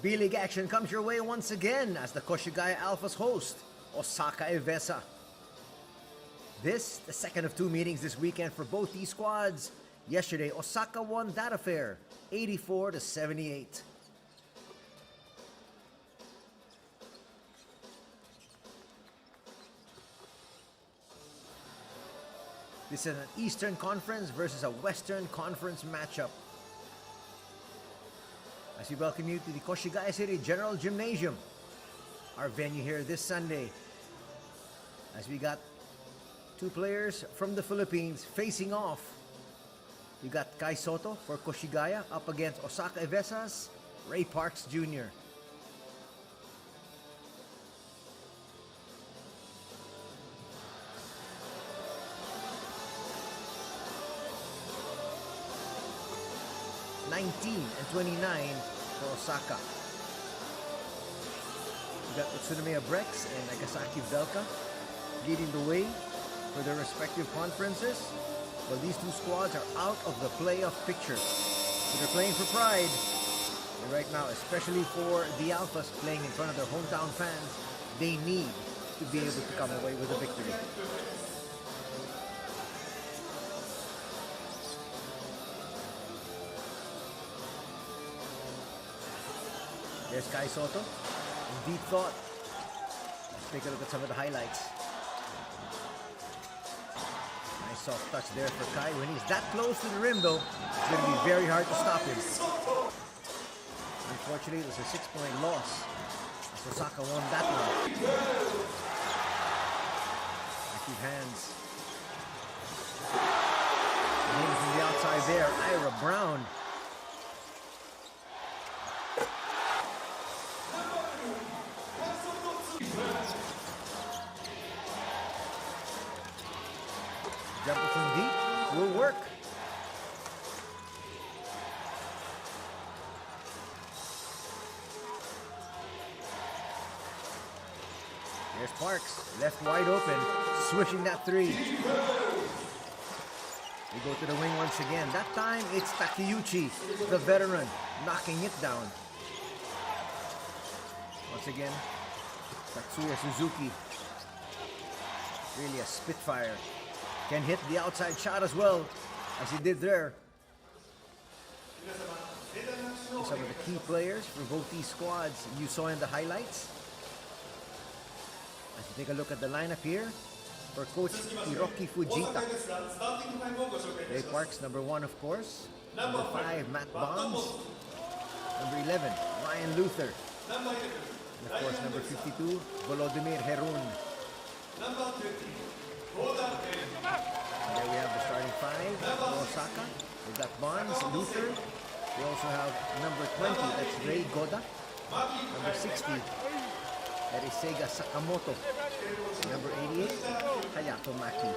B.LEAGUE action comes your way once again as the KOSHIGAYA ALPHAS host OSAKA EVESSA. This, the second of two meetings this weekend for both these squads. Yesterday, Osaka won that affair, 84-78. This is an Eastern Conference versus a Western Conference matchup. As we welcome you to the Koshigaya City General Gymnasium, our venue here this Sunday. As we got two players from the Philippines facing off. You got Kai Soto for Koshigaya up against Osaka EVESSA's Ray Parks Jr. $19 and $29 for Osaka. We got Utsunomiya Brex and Nagasaki Velka leading the way for their respective conferences. Well, these two squads are out of the playoff picture. So they're playing for pride. And right now, especially for the Alphas playing in front of their hometown fans, they need to be able to come away with a victory. There's Kai Soto in deep thought. Let's take a look at some of the highlights. Nice soft touch there for Kai. When he's that close to the rim though, it's going to be very hard to stop him. Unfortunately, it was a 6-point loss as Osaka won that one. Active hands. And from the outside there, Ira Brown. Jumper from deep will work. There's Parks, left wide open, swishing that three. We go to the wing once again. That time it's Takeuchi, the veteran, knocking it down. Once again, Tatsuya Suzuki, really a spitfire. Can hit the outside shot as well, as he did there. Some of the key players for both these squads you saw in the highlights. As you take a look at the lineup here, for Coach Hiroki Fujita. Ray Parks, number 1 of course. Number 5, Matt Bonds. Number 11, Ryan Luther. And of course, number 52, Volodymyr Herun. And there we have the starting 5 for Osaka. We've got Bonds, Luther. We also have number 20, that's Ray Goda. Number 60, that is Seiga Sakamoto. Number 88, Hayato Maki.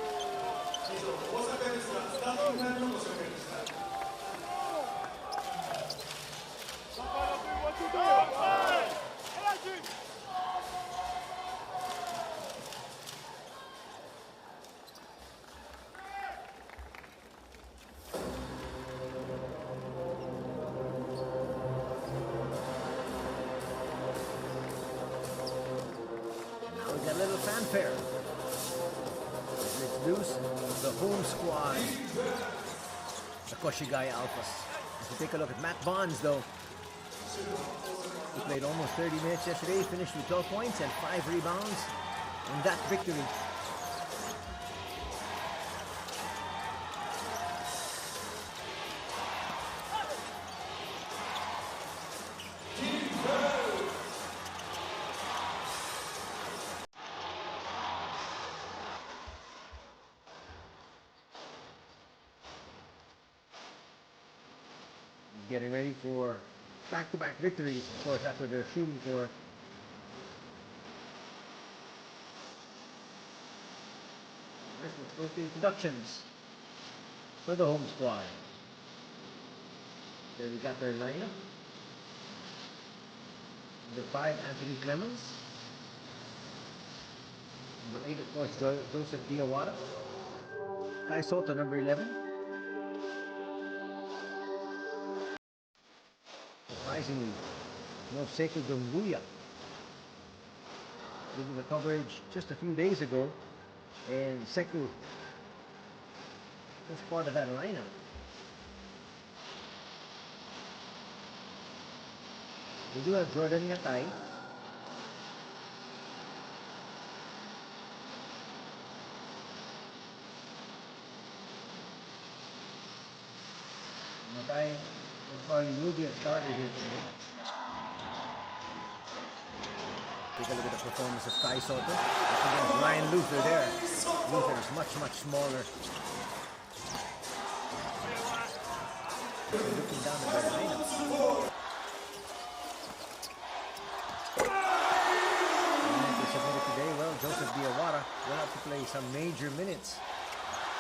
A little fanfare. Let's loose the home squad, the Koshigaya Alphas. As we take a look at Matt Bonds though, he played almost 30 minutes yesterday, finished with 12 points and 5 rebounds in that victory. Getting ready for back-to-back victories. Of course, that's what they're shooting for. Let's go to introductions for the home squad. There we got their lineup. Number 5, Anthony Clemens. Number 8, of course, Joseph Diawara. Kai Soto, number 11. Surprisingly, no Seiko Dumbuya. Did the coverage just a few days ago, and Sekou is part of that lineup. We do have Jordan Yatay. Yatay will be a starter here today. Take a look at the performance of Kai Soto. Up against Ryan Luther there. Luther is much, much smaller. So looking down at their lineup. Today, well, Joseph Diawara will have to play some major minutes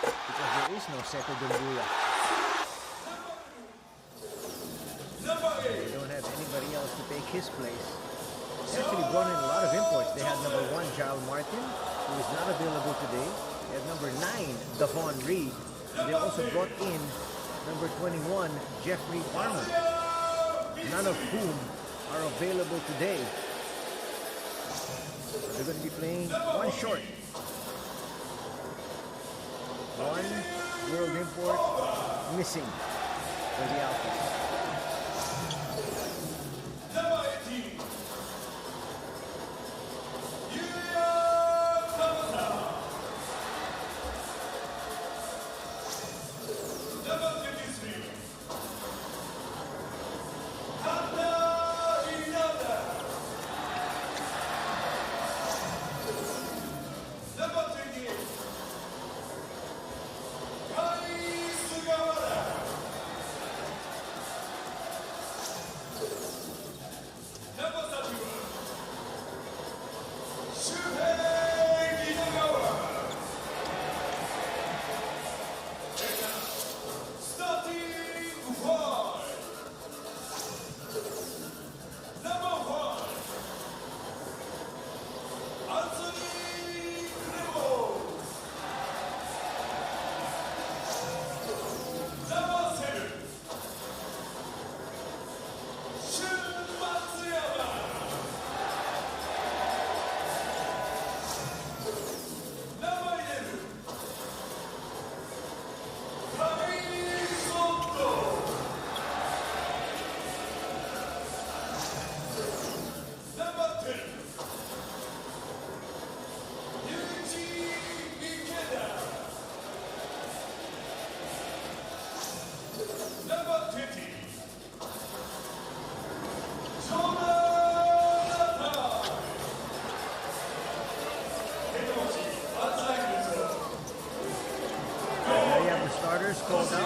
because there is no Sekou Dumbuya. They don't have anybody else to take his place. They actually brought in a lot of imports. They had number 1, Jal Martin, who is not available today. They have number 9, Davon Reed. They also brought in number 21, Jeffrey Farmer, none of whom are available today. They're going to be playing one short. One world import missing for the Alphas. Called out.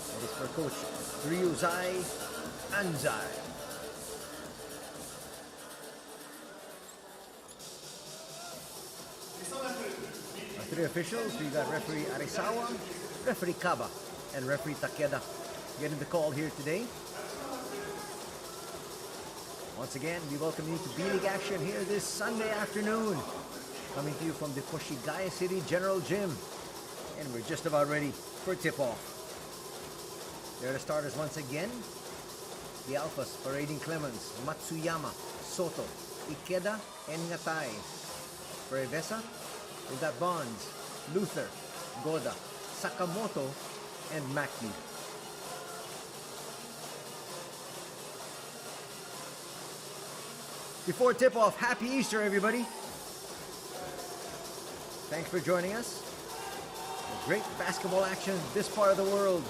That is for Coach Ryuzai Anzai. Our 3 officials, we got referee Arisawa, referee Kaba, and referee Takeda getting the call here today. Once again, we welcome you to B.LEAGUE action here this Sunday afternoon. Coming to you from the Koshigaya City General Gym. And we're just about ready for tip-off. There are the starters once again. The Alphas parading Clemens, Matsuyama, Soto, Ikeda, and Ngatay. For EVESSA, we've got Bonds, Luther, Goda, Sakamoto, and Mackie. Before tip-off, happy Easter, everybody. Thanks for joining us. Great basketball action this part of the world.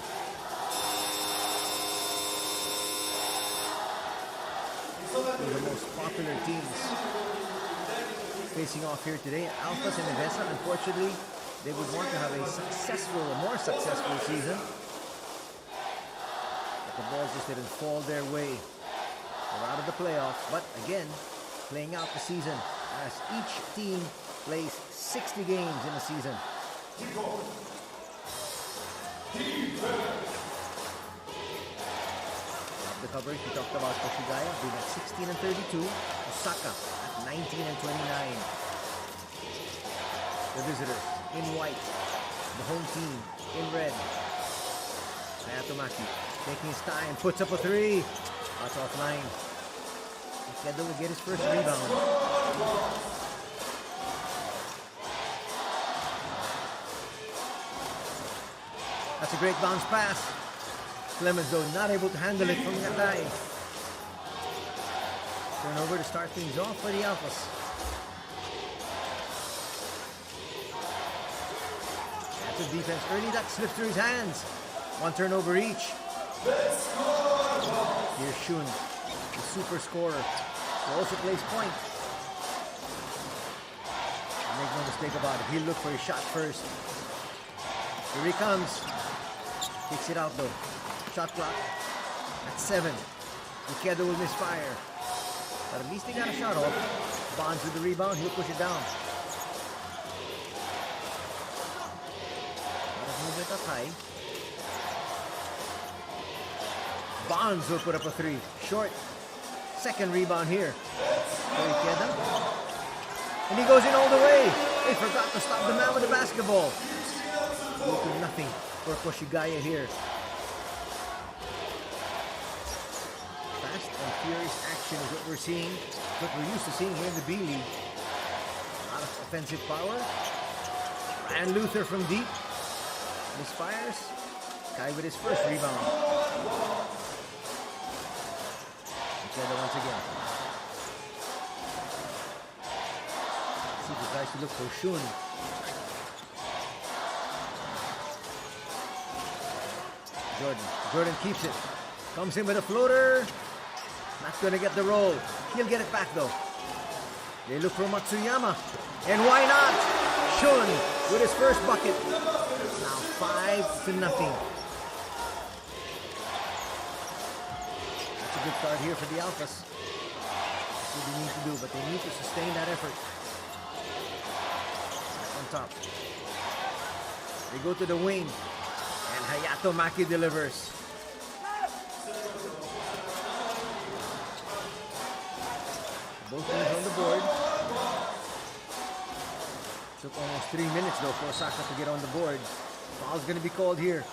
One of the most popular teams facing off here today, Alphas and EVESSA. Unfortunately, they would want to have a more successful season. But the balls just didn't fall their way. They're out of the playoffs, but again, playing out the season as each team plays 60 games in a season. Of the coverage, we talked about Koshigaya being at 16 and 32, OSAKA at 19 and 29. The visitors in white, the home team in red. Ayatomaki taking his time, puts up a 3. That's offline. Ikeda will get his first rebound. That's a great bounce pass. Clemens, though, not able to handle it from Gatay. Turnover to start things off for the Alphas. That's a defense early that slipped through his hands. One turnover each. Here's Shun, the super scorer, who also plays point. Make no mistake about it, he'll look for his shot first. Here he comes. Kicks it out though. Shot clock at 7. Ikeda will misfire. But at least he got a shot off. Bonds with the rebound, he'll push it down. Let's move it up high. Bonds will put up a 3. Short. Second rebound here. For Ikeda. And he goes in all the way. They forgot to stop the man with the basketball. 2-0 for Koshigaya here. Fast and furious action is what we're seeing. What we're used to seeing here in the B-League. A lot of offensive power. Ryan Luther from deep. Misfires. Guy with his first rebound. Ikeda once again. See if he tries to look for Shun. Jordan keeps it. Comes in with a floater. Not going to get the roll. He'll get it back though. They look for Matsuyama. And why not? Shun with his first bucket. Now 5-0. That's a good start here for the Alphas. That's what they need to do, but they need to sustain that effort. On top. They go to the wing. And Hayato Maki delivers. Both teams on the board. Took almost 3 minutes though for OSAKA to get on the board. Foul's going to be called here.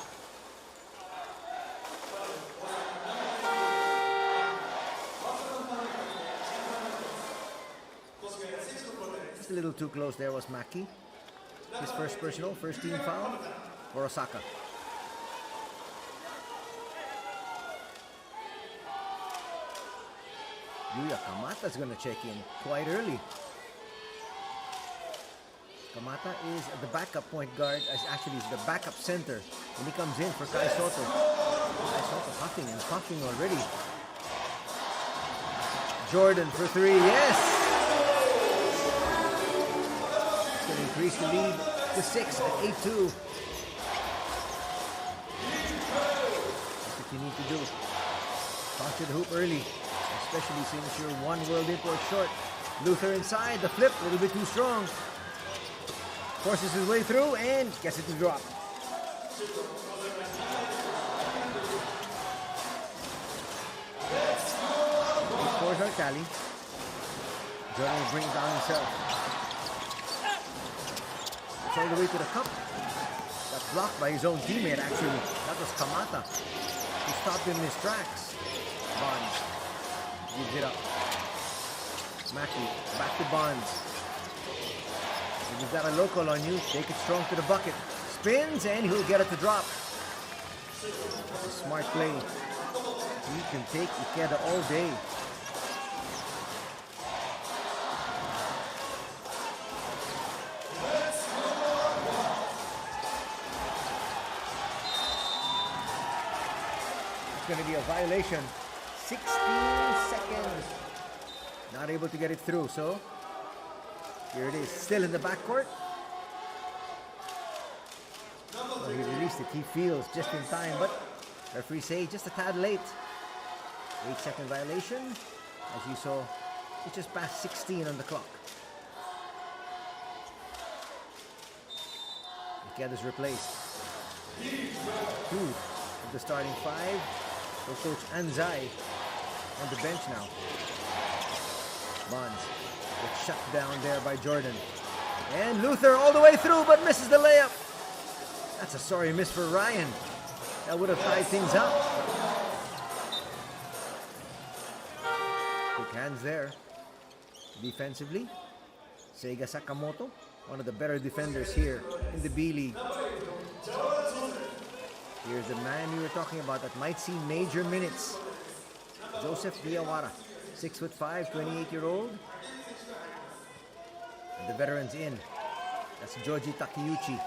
Just a little too close there was Maki. His first personal, first team foul for OSAKA. Yuya Kamata's going to check in quite early. Kamata is the backup point guard, actually he's the backup center. And he comes in for Kai Soto. Kai Soto puffing and puffing already. Jordan for 3, yes! It's going to increase the lead to 6 at 8-2. That's what you need to do. Punch to the hoop early. Especially since you're one world import short. Luther inside, the flip, a little bit too strong. Forces his way through and gets it to drop. He scores our tally. Jordan will bring it down himself. It's all the way to the cup. That's blocked by his own teammate actually. That was Kamata. He stopped him in his tracks. Bonds. Gives it up. Maki, back to Bonds. If you've got a local on you, take it strong to the bucket. Spins and he'll get it to drop. That's a smart play. He can take Ikeda all day. It's going to be a violation. 16 seconds. Not able to get it through, so here it is, still in the backcourt. Well, he released it, he feels just in time, but referee say just a tad late. 8-second violation. As you saw, it's just past 16 on the clock. Ikeda's replaced. 2 of the starting 5 for Coach Anzai. On the bench now. Bonds gets shut down there by Jordan. And Luther all the way through but misses the layup. That's a sorry miss for Ryan. That would have tied things up. Quick hands there. Defensively, Seiga Sakamoto, one of the better defenders here in the B-League. Here's the man we were talking about that might see major minutes. Joseph Diawara, 6'5", 28-year-old. And the veterans in. That's Joji Takeuchi,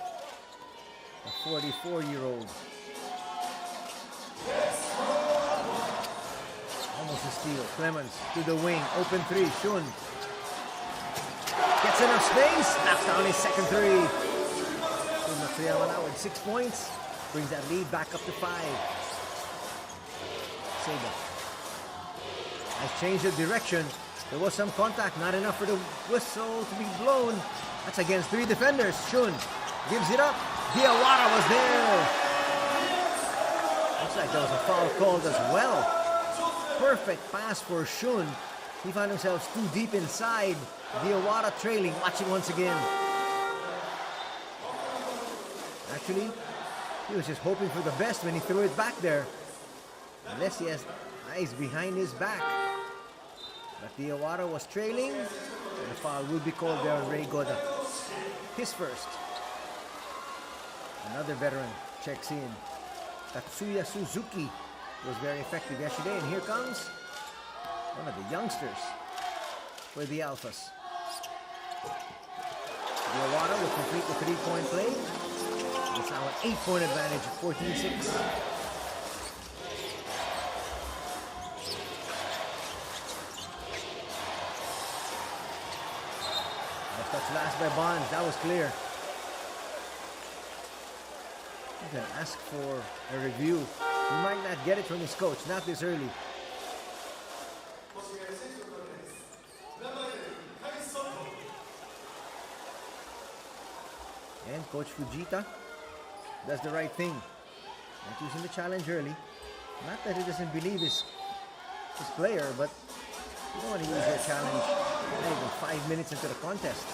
a 44-year-old. Almost a steal. Clemens to the wing. Open three. Shun gets enough space. Knocks down his second three. Shun Matsuyama now with 6 points. Brings that lead back up to 5. Seiga has changed the direction. There was some contact. Not enough for the whistle to be blown. That's against 3 defenders. Shun gives it up. Diawara was there. Looks like there was a foul called as well. Perfect pass for Shun. He found himself too deep inside. Diawara trailing. Watch it once again. Actually, he was just hoping for the best when he threw it back there. Unless he has eyes behind his back. But Diawara was trailing. And the foul will be called there on Ray Goda. His first. Another veteran checks in. Tatsuya Suzuki was very effective yesterday. And here comes one of the youngsters for the Alphas. Diawara will complete the 3-point play. It's now an 8-point advantage of 14-6. Touch last by Bonds. That was clear. You can ask for a review. You might not get it from his coach. Not this early. And Coach Fujita does the right thing. Not using the challenge early. Not that he doesn't believe his player, but you don't want to use your challenge not even 5 minutes into the contest.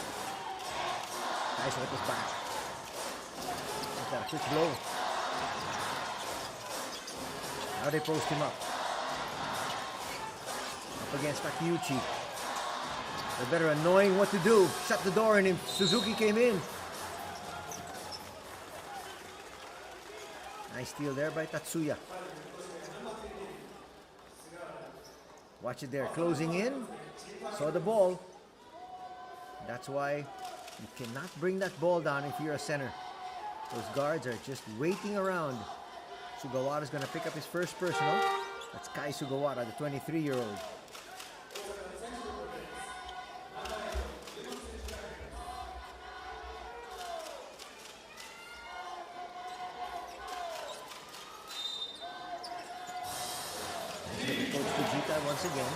Nice with his back. That's a quick blow. Now they post him up. Up against Takeuchi. The veteran knowing what to do. Shut the door on him. Suzuki came in. Nice steal there by Tatsuya. Watch it there. Closing in. Saw the ball. That's why you cannot bring that ball down if you're a center. Those guards are just waiting around. Sugawara is going to pick up his first personal. That's Kai Sugawara, the 23-year-old. Coach Fujita once again.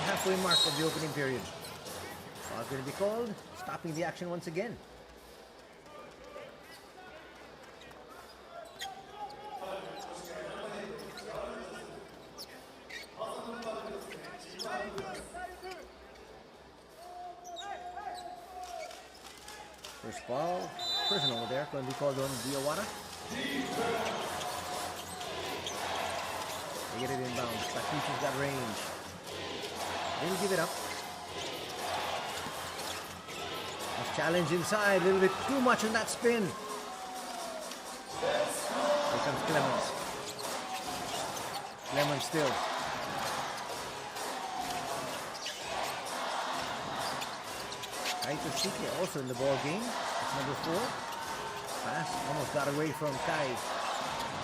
Halfway mark of the opening period. Foul going to be called, stopping the action once again. First ball, personal there, going to be called on Diawara. They get it inbound. Takeuchi's got range. Didn't give it up. Nice challenge inside. A little bit too much on that spin. Here comes Clemens. Clemens still. Kaito Shiki also in the ball game. That's number 4. Pass almost got away from Kai.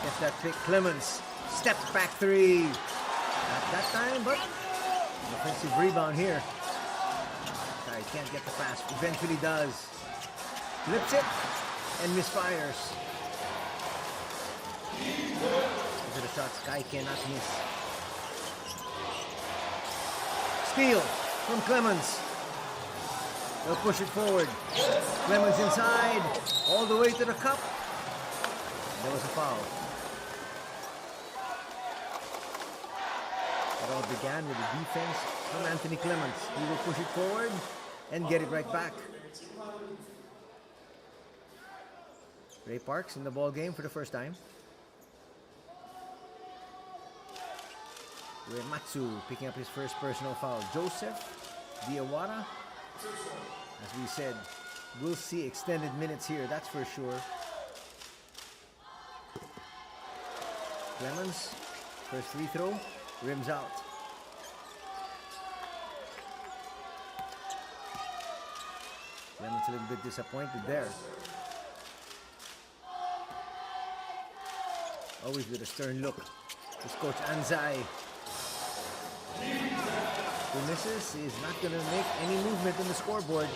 Gets that pick. Clemens. Step back 3. Not that time, but offensive rebound here. Kai can't get the pass. Eventually does. Flips it and misfires. These are the shots Kai cannot miss. Steal from Clemens. They'll push it forward. Clemens inside. All the way to the cup. There was a foul. It all began with a defense from Anthony Clemens. He will push it forward and get it right back. Ray Parks in the ball game for the first time. Uematsu picking up his first personal foul. Joseph Diawara, as we said, we'll see extended minutes here, that's for sure. Clemens, first free throw, rims out. Clemens a little bit disappointed there. Always with a stern look. This coach Anzai. Who misses is not going to make any movement in the scoreboard.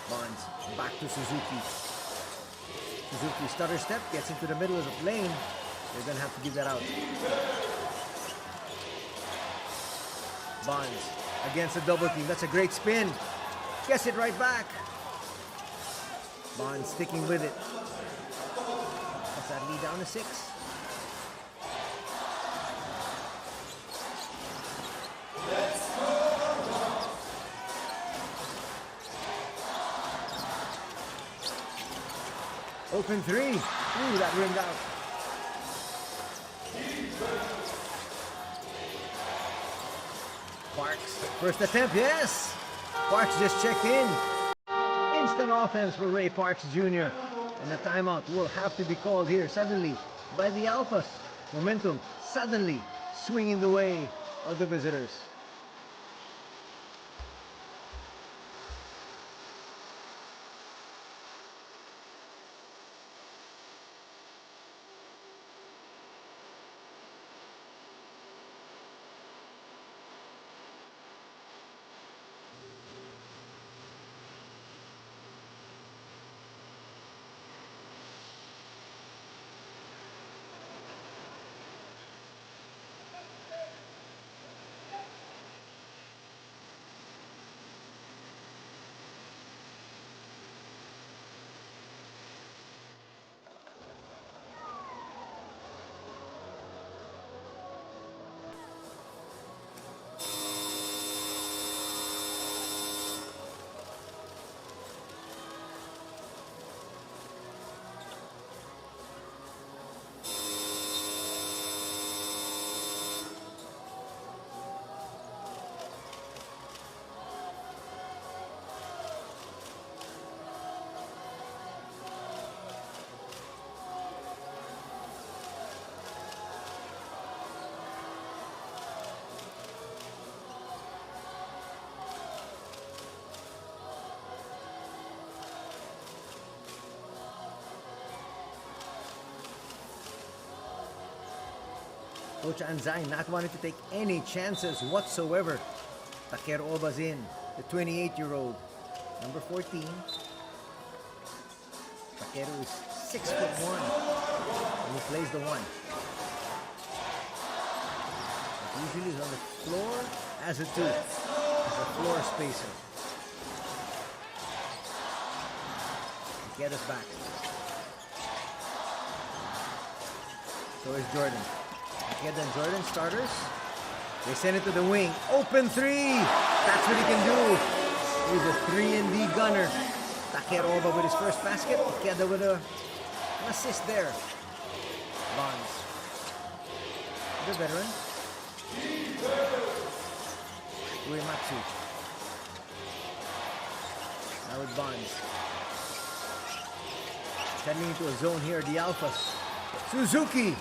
Bonds back to Suzuki. Suzuki stutter step, gets into the middle of the lane. They're going to have to give that out. Bonds against a double team. That's a great spin. Gets it right back. Bonds sticking with it. That's that lead down to 6. Open 3. Ooh, that rimmed out. Parks, first attempt, yes! Parks just checked in. Instant offense for Ray Parks Jr. And the timeout will have to be called here suddenly by the Alphas. Momentum suddenly swinging the way of the visitors. Coach Anzai not wanting to take any chances whatsoever. Takeru Oba's in, the 28-year-old. Number 14. Takeru is 6'1", and he plays the 1. But usually he's on the floor as a 2, as a floor spacer. Get us back. So is Jordan. Akeda and Jordan starters. They send it to the wing. Open 3. That's what he can do. He's a 3-and-D gunner. Takeru Oba with his first basket. Akeda with an assist there. Bonds. The veteran. Uematsu. Now with Bonds. Heading into a zone here, the Alphas. Suzuki.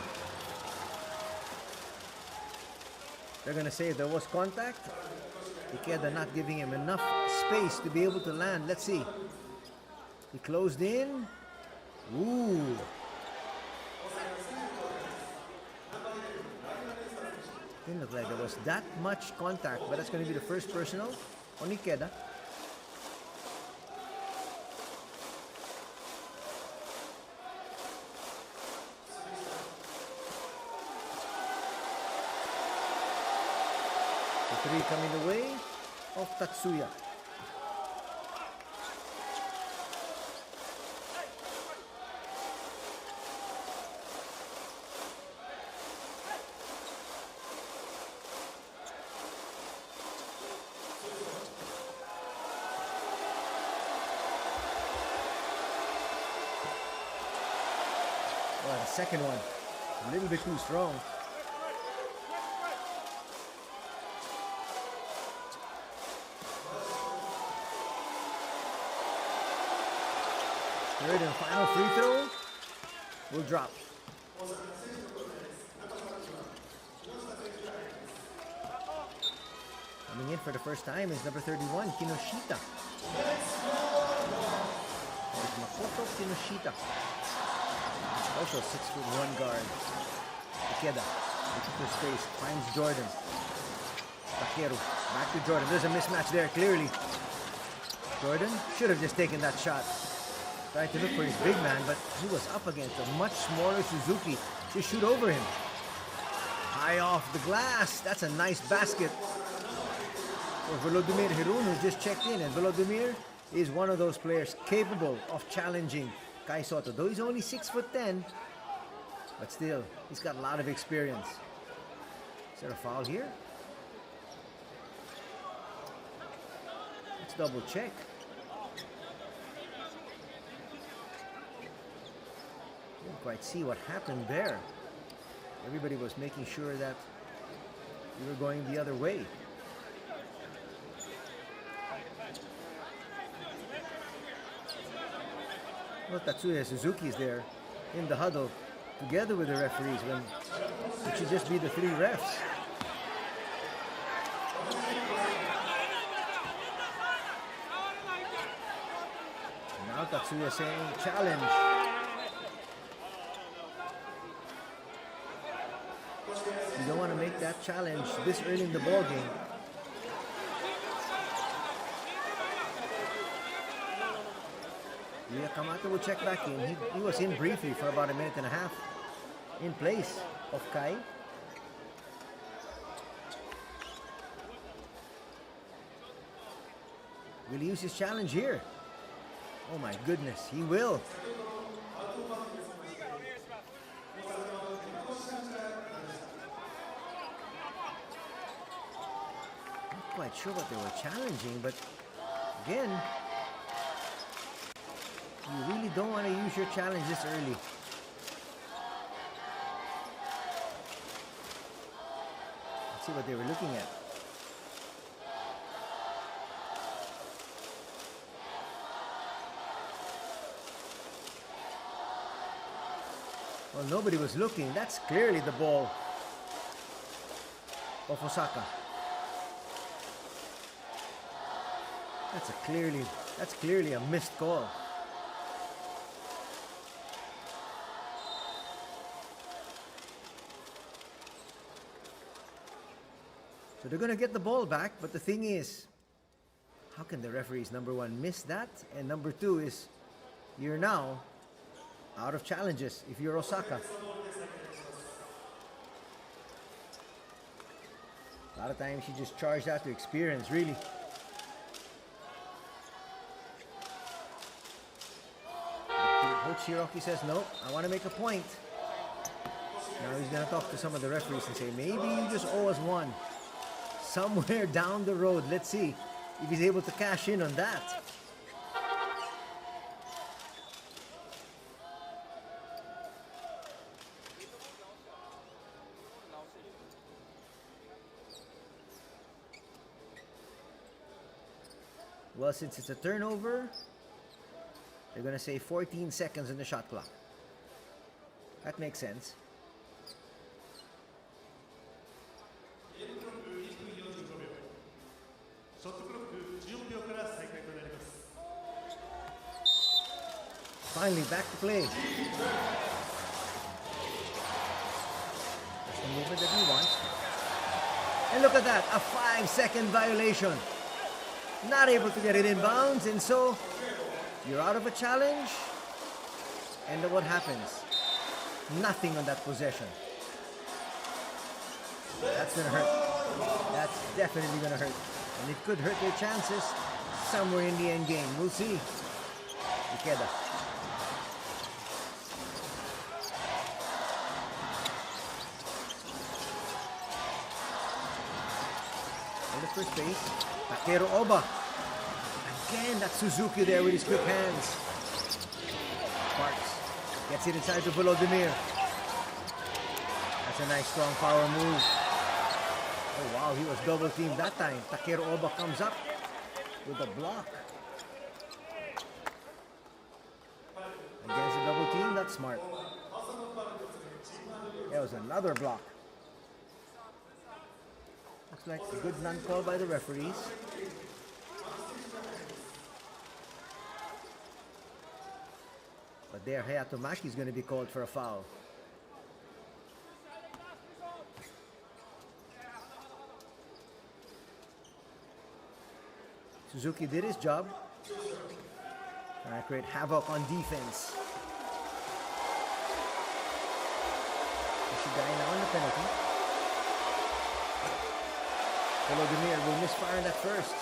They're going to say there was contact. Ikeda not giving him enough space to be able to land. Let's see. He closed in. Ooh. Didn't look like there was that much contact, but that's going to be the first personal on Ikeda. The 3 coming the way of Tatsuya. Well, the second one, a little bit too strong. Third and final free throw will drop. Coming in for the first time is number 31, Kinoshita. There's Makoto Kinoshita. Also 6'1" guard. Ikeda, looking for space, finds Jordan. Takeru, back to Jordan. There's a mismatch there, clearly. Jordan should have just taken that shot. Tried to look for his big man, but he was up against a much smaller Suzuki to shoot over him. High off the glass. That's a nice basket for Volodymyr Hirun, who just checked in. And Volodymyr is one of those players capable of challenging Kai Sotto. Though he's only 6'10", but still, he's got a lot of experience. Is there a foul here? Let's double check. Didn't quite see what happened there. Everybody was making sure that we were going the other way. Well, Tatsuya Suzuki is there in the huddle together with the referees when it should just be the three refs. Now Tatsuya saying challenge. You don't want to make that challenge this early in the ball game. Kamata will check back in. He was in briefly for about a minute and a half in place of Kai. Will he use his challenge here? Oh my goodness, he will. Not quite sure what they were challenging, but again, you really don't want to use your challenge this early. Let's see what they were looking at. Well, nobody was looking. That's clearly the ball of Osaka. That's clearly a missed call. So they're going to get the ball back, but the thing is, how can the referees, number one, miss that? And number two is, you're now out of challenges if you're Osaka. A lot of times you just charge that to experience, really. Coach Shiroki says, no, I want to make a point. Now he's going to talk to some of the referees and say, maybe you just owe us one. Somewhere down the road. Let's see if he's able to cash in on that. Well, since it's a turnover, they're going to say 14 seconds on the shot clock. That makes sense. Finally, back to play. That's the movement that he wants. And look at that, a 5-second violation. Not able to get it in bounds, and so you're out of a challenge. And what happens? Nothing on that possession. That's gonna hurt. That's definitely gonna hurt. And it could hurt their chances somewhere in the end game. We'll see. Ikeda. On the first base, Takeru Oba. Again, that's Suzuki there with his quick hands. Sparks gets it inside to Volodymyr. That's a nice strong power move. Oh wow, he was double teamed that time. Takeru Oba comes up with a block. That's smart. There was another block. Looks like a good non-call by the referees. But there, Hayatomaki is going to be called for a foul. Suzuki did his job. Trying to create havoc on defense. Koshigaya now in the penalty. Volodymyr will misfire in that first.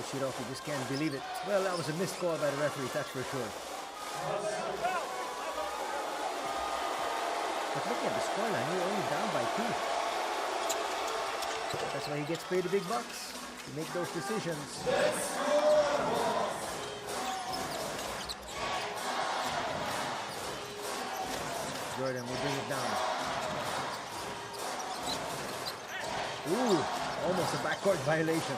Shiroki just can't believe it. Well, that was a missed call by the referee, that's for sure. But look at the scoreline, you're only down by 2. That's why he gets paid the big bucks to make those decisions. Jordan will bring it down. Ooh, almost a backcourt violation.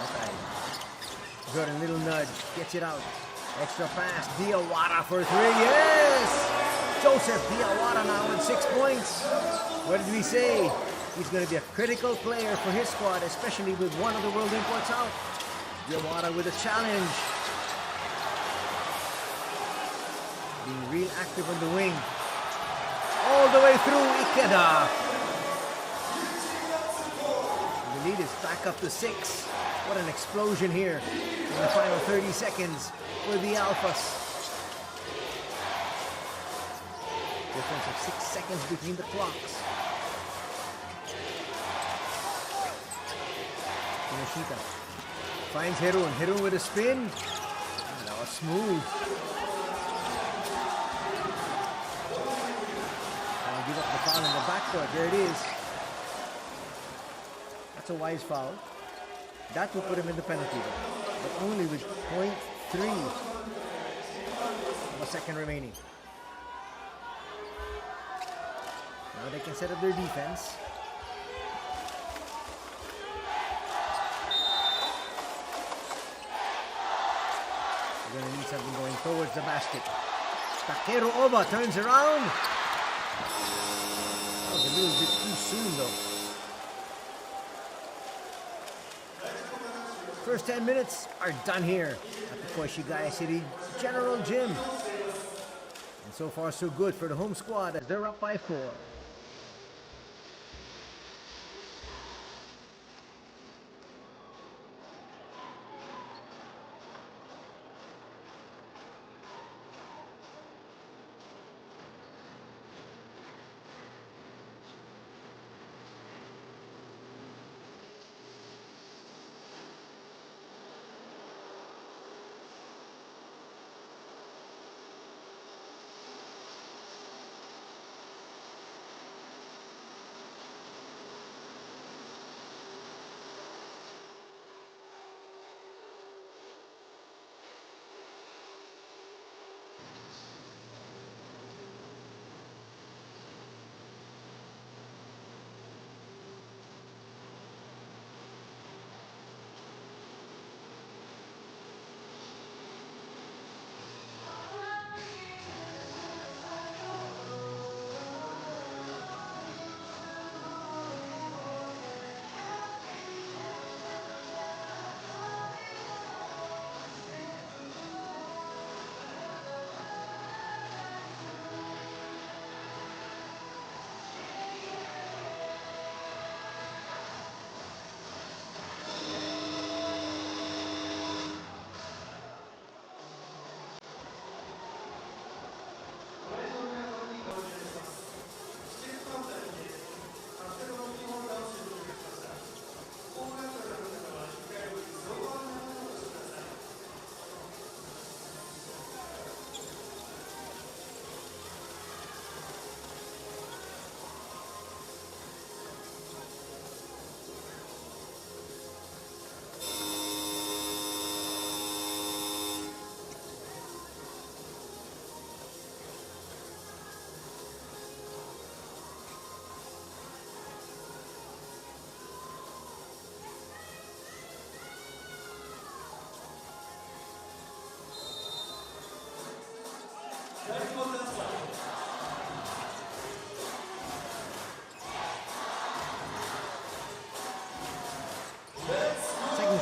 Okay. Jordan, little nudge, gets it out. Extra pass, Diawara for 3, yes! Joseph Diawara now with 6 points. What did we say? He's going to be a critical player for his squad, especially with one of the world imports out. Diawara with a challenge. Being real active on the wing. All the way through, Ikeda. The lead is back up to 6. What an explosion here in the final 30 seconds for the Alphas. Difference of 6 seconds between the clocks. Kinoshita finds Hirun. Hirun with a spin. Oh, that was smooth. Trying to give up the foul in the backcourt. There it is. That's a wise foul. That will put him in the penalty though, but only with 0.3 of a second remaining. Now they can set up their defense. They're going to need something going towards the basket. Takeru Oba turns around. That was a little bit too soon though. First 10 minutes are done here at the Koshigaya City General Gym. And so far so good for the home squad as they're up by 4.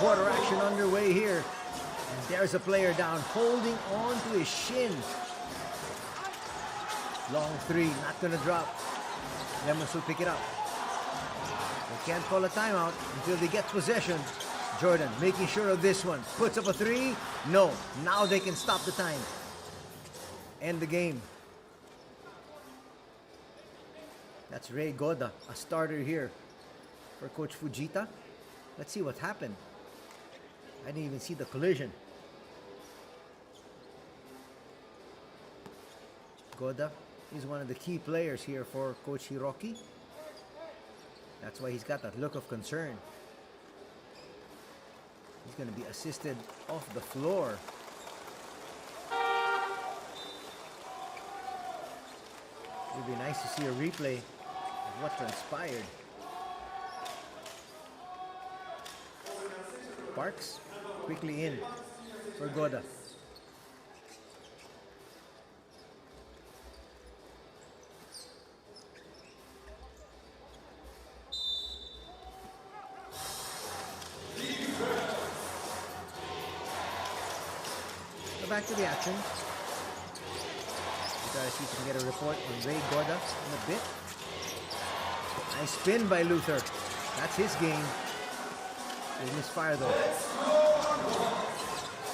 quarter action underway here. And there's a player down, holding on to his shin. Long three, not gonna drop. Lemons will pick it up. They can't call a timeout until they get possession. Jordan making sure of this one. Puts up a three. No. Now they can stop the time. End the game. That's Ray Goda, a starter here for Coach Fujita. Let's see what happened. I didn't even see the collision. Goda is one of the key players here for Coach Hiroki. That's why he's got that look of concern. He's going to be assisted off the floor. It would be nice to see a replay of what transpired. Parks quickly in for Goda. Back to the action. You guys see if you can get a report on Ray Goda in a bit. Nice spin by Luther. That's his game. They misfire though.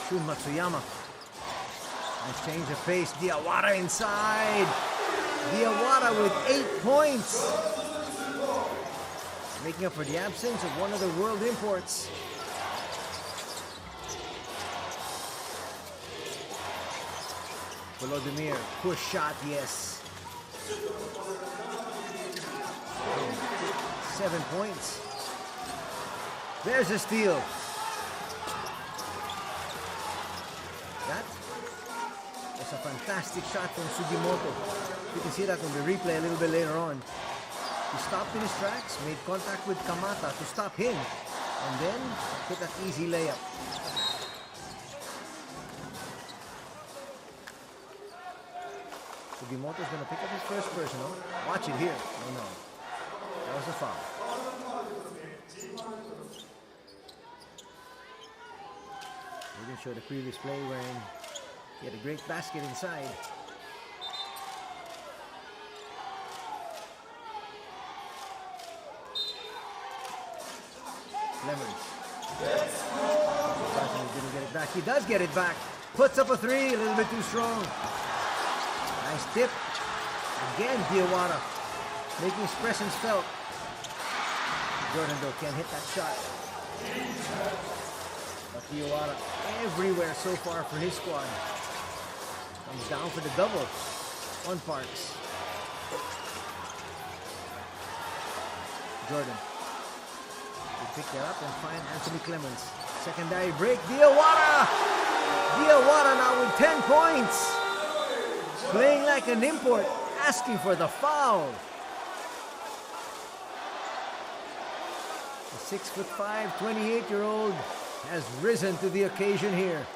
Shun Matsuyama. Nice change of pace. Diawara inside. Diawara with 8 points. Making up for the absence of one of the world imports. Volodymyr, push shot, yes. 7 points. There's a steal. That was a fantastic shot from Sugimoto. You can see that on the replay a little bit later on. He stopped in his tracks, made contact with Kamata to stop him, and then put that easy layup. Sugimoto's going to pick up his first personal. Watch it here. Oh no. That was a foul. We didn't show the previous play when he had a great basket inside. Lemons. Didn't get it back. He does get it back. Puts up a three. A little bit too strong. Nice tip. Again, Diawara making his presence felt. Jordan though can't hit that shot. But Diawara everywhere so far for his squad. Comes down for the double on Parks. Jordan. They pick that up and find Anthony Clemens. Secondary break. Diawara! Diawara now with 10 points. Playing like an import, asking for the foul. The 6'5", 28-year-old has risen to the occasion here.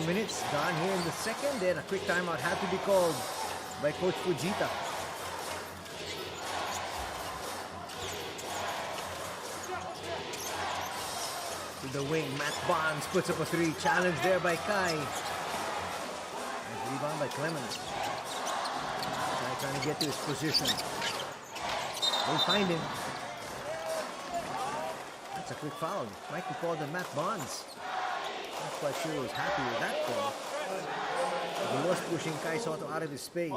2 minutes gone here in the second, and a quick timeout had to be called by Coach Fujita. To the wing, Matt Bonds puts up a three. Challenge there by Kai. Nice rebound by Clemens. Kai trying to get to his position. They find him. That's a quick foul. Might be called on Matt Bonds. Not quite sure he was happy with that call. He was pushing Kai Soto out of his space.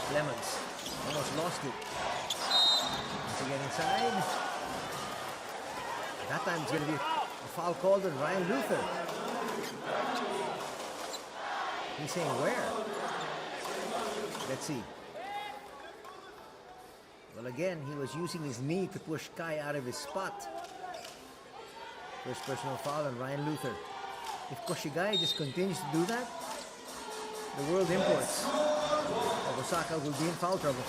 Clemens almost lost it. Once again inside. That time it's going to be a foul called on Ryan Luther. He's saying where? Let's see. Well, again, he was using his knee to push Kai out of his spot. First personal foul on Ryan Luther. If Koshigaya just continues to do that, the world imports of Osaka will be in foul trouble.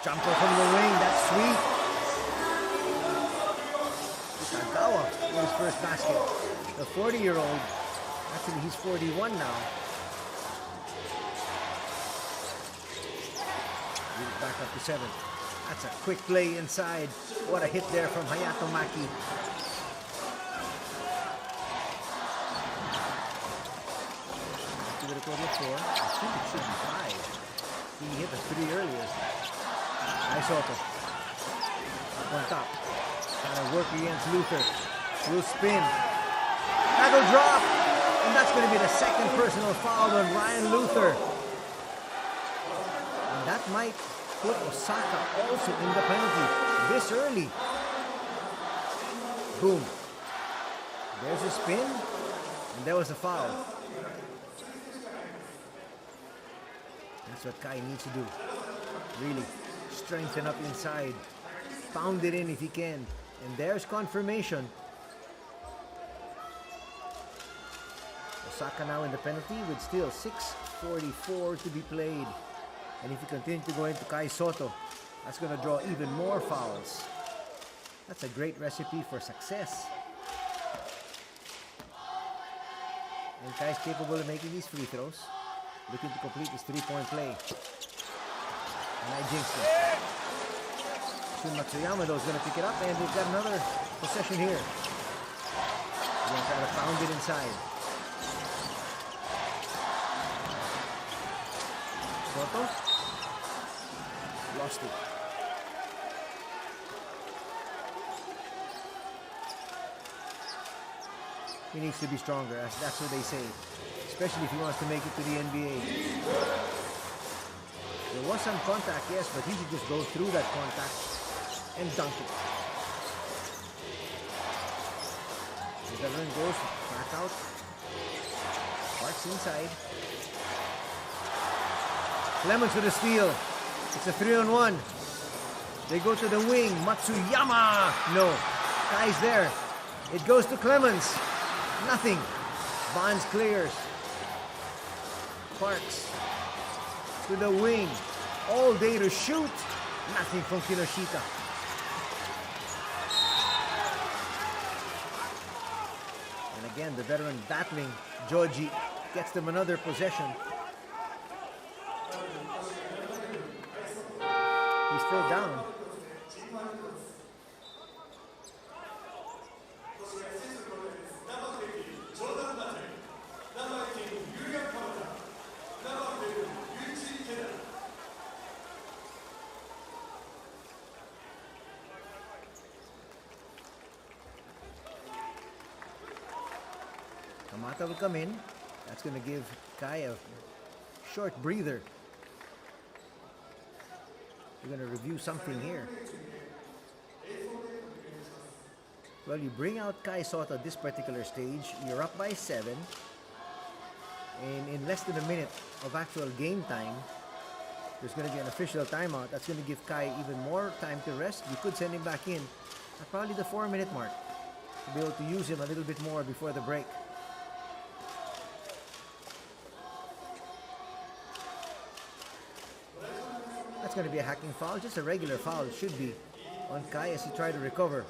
Jumper from the wing, that's sweet. Ishikawa with his first basket. The 40-year-old, actually he's 41 now. Back up to 7. That's a quick play inside. What a hit there from Hayato Maki. Give it a total of 4. I think it should be 5. He hit a 3 earlier. Nice Soto. Up on top. Trying to work against Luther. Will spin. That'll drop. And that's going to be the second personal foul on Ryan Luther. And that might put Osaka also in the penalty this early. Boom. There's a spin. And there was a foul. That's what Kai needs to do. Really strengthen up inside. Pound it in if he can. And there's confirmation. Osaka now in the penalty with still 6:44 to be played. And if you continue to go into Kai Soto, that's going to draw even more fouls. That's a great recipe for success. And Kai's capable of making these free throws. Looking to complete his three-point play. And I jinxed him. Shun Matsuyama though is going to pick it up, and we've got another possession here. We're going to try to pound it inside. Soto. Lost it. He needs to be stronger, that's what they say. Especially if he wants to make it to the NBA. There was some contact, yes, but he should just go through that contact and dunk it. The veteran goes back out. Parks inside. Clemens with a steal. It's a 3-on-1. They go to the wing. Matsuyama. No. Kai's there. It goes to Clemens. Nothing. Bonds clears. Parks to the wing. All day to shoot. Nothing from Kinoshita. And again, the veteran battling. Joji gets them another possession. He's still down. Kamata will come in. That's going to give Kai a short breather. We're going to review something here. Well, you bring out Kai Soto at this particular stage. You're up by 7. And in less than a minute of actual game time, there's going to be an official timeout. That's going to give Kai even more time to rest. You could send him back in at probably the 4-minute mark. to be able to use him a little bit more before the break. That's going to be a hacking foul, just a regular foul. It should be on Kai as he tried to recover.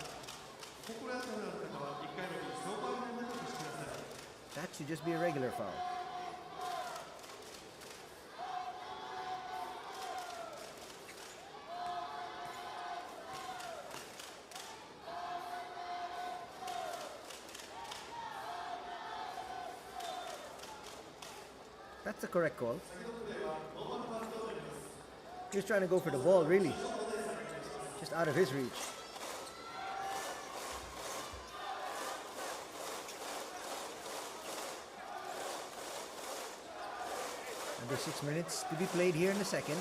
That should just be a regular foul. That's the correct call. Just trying to go for the ball, really. Just out of his reach. Under 6 minutes to be played here in the second.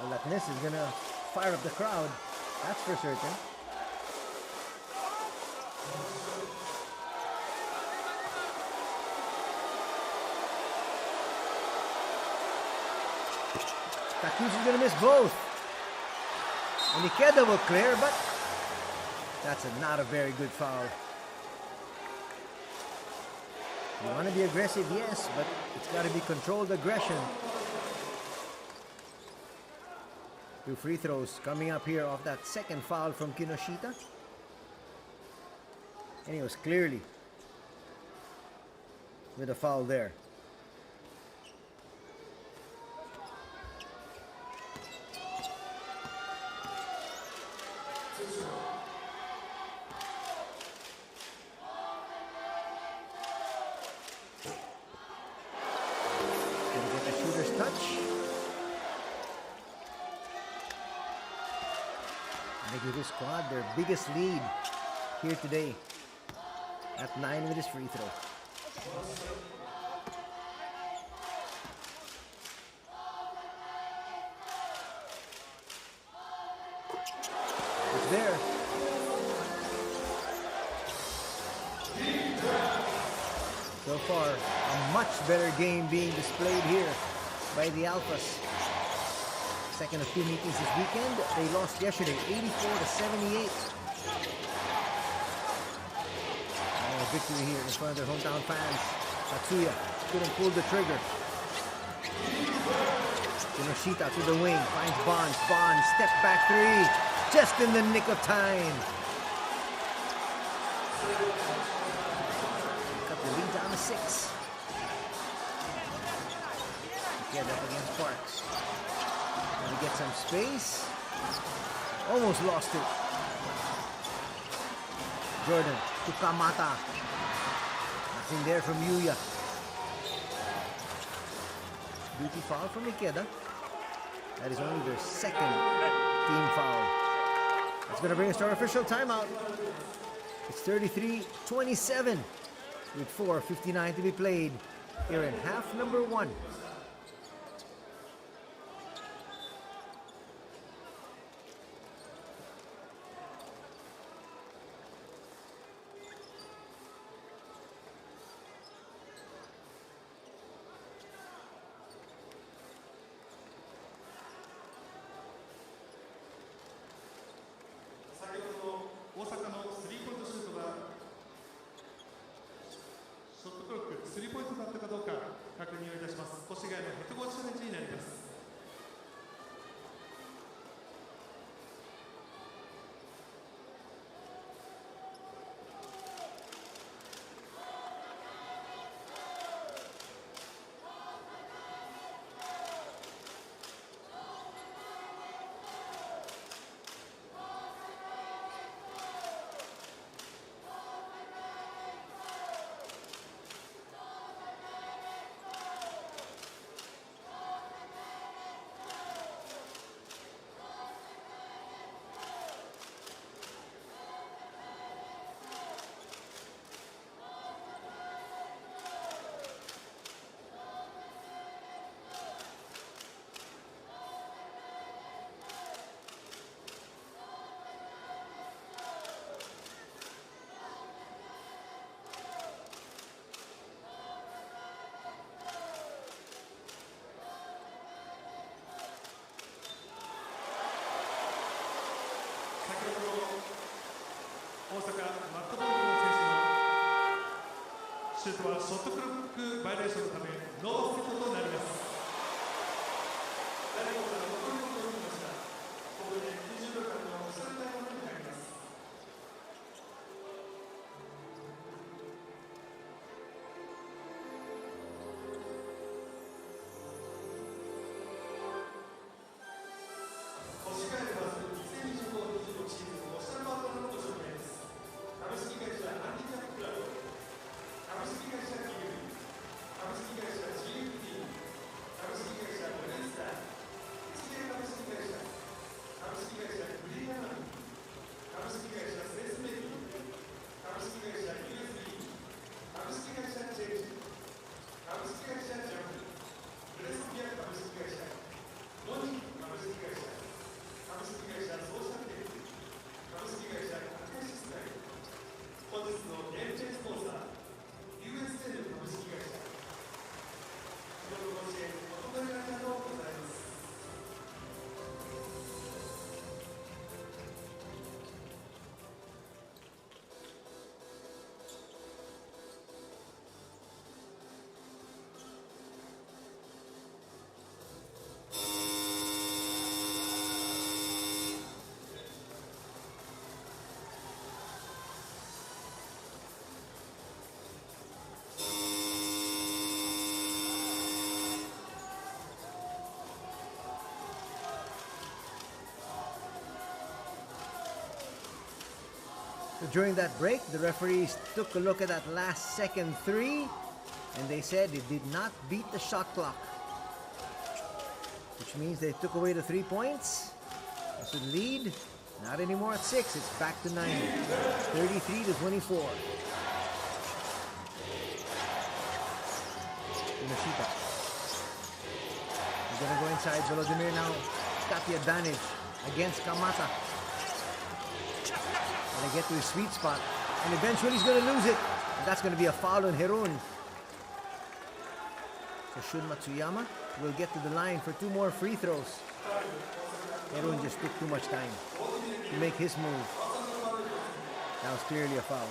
Well, that miss is gonna fire up the crowd, that's for certain. Takuchi's gonna miss both. And Ikeda will clear, but that's not a very good foul. You want to be aggressive, yes, but it's got to be controlled aggression. 2 free throws coming up here off that second foul from Kinoshita. And he was clearly with a foul there. Gonna get the shooter's touch. They give his squad their biggest lead here today at 9 with his free throw. It's there. So far, a much better game being displayed here by the Alphas. Second of 2 meetings this weekend. They lost yesterday, 84-78. A victory here in front of their hometown fans. Tatsuya couldn't pull the trigger. Kinoshita to the wing, finds Bonds. Bonds, step back three, just in the nick of time. Cut the lead down to 6. Get up against Parks. To get some space. Almost lost it. Jordan to Kamata. Nothing there from Yuya. Duty foul from Ikeda. That is only their second team foul. That's going to bring us to our official timeout. It's 33-27 with 4:59 to be played here in half number 1. OSAKA のスリーポイントシュートがショットクロック3ポイントだったかどうか確認をいたします。越谷シュートはショットクロックバイレーションのためノーセットとなります。誰もが残りことを見ました。ここで20秒間のオフサイドタイムに入ります。越谷では2025-26シーズンの下のパートナーのご紹介です。株式会社アンティキャップクラブ、株式会社キウイ、株式会社 GFT、株式会社ブレンスター、一芸株式会社、株式会社フリーアナミ、株式会社セースメイキング、株式会社 USB、株式会社チェンジ、株式会社ジャンプ、ブレスピア株式会社、ノニ株式会社、株式会社ソーシャルテック、株式会社宅配システム、本日のゲームチェンスポンサー、USA の株式会社、日頃ご支援お心ありがとうございます。So during that break, the referees took a look at that last second three, and they said it did not beat the shot clock, which means they took away the 3 points. This would lead, not anymore at 6, it's back to 9, 33-24. Kinoshita. He's gonna go inside. Volodymyr now got the advantage against Kamata. And they get to his sweet spot, and eventually he's going to lose it, and that's going to be a foul on Hirun. So Shun Matsuyama will get to the line for 2 more free throws. Hirun just took too much time to make his move. That was clearly a foul.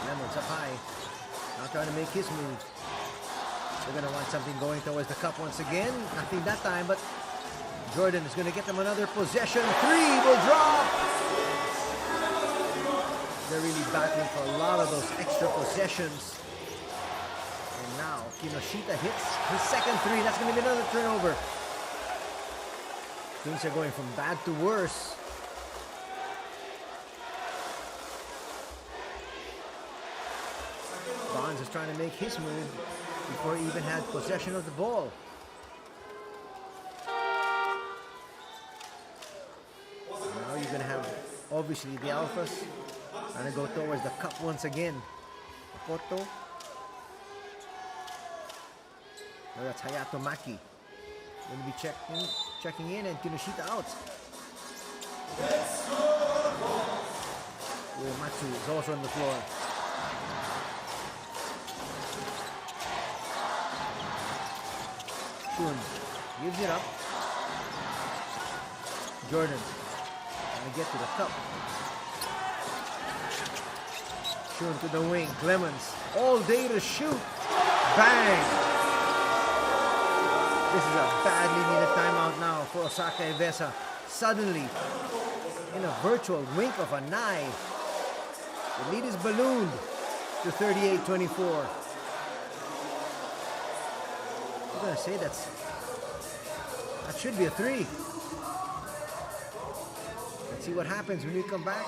Lemon's up high, now trying to make his move. They're going to want something going towards the cup once again. Nothing that time, but Jordan is going to get them another possession. 3 will drop. They're really battling for a lot of those extra possessions. And now Kinoshita hits his second 3. That's going to be another turnover. Things are going from bad to worse. Bonds is trying to make his move before he even had possession of the ball. Now you're going to have, obviously, the Alphas trying to go towards the cup once again. Koto. Now that's Hayato Maki. Going to be checking in, and Kinoshita out. Uematsu is also on the floor. Shun gives it up. Jordan trying to get to the cup. Shun to the wing. Clemens all day to shoot. Bang! This is a badly needed timeout now for Osaka EVESSA. Suddenly, in a virtual wink of an eye, the lead is ballooned to 38-24. I'm going to say that should be a 3. Let's see what happens when we come back.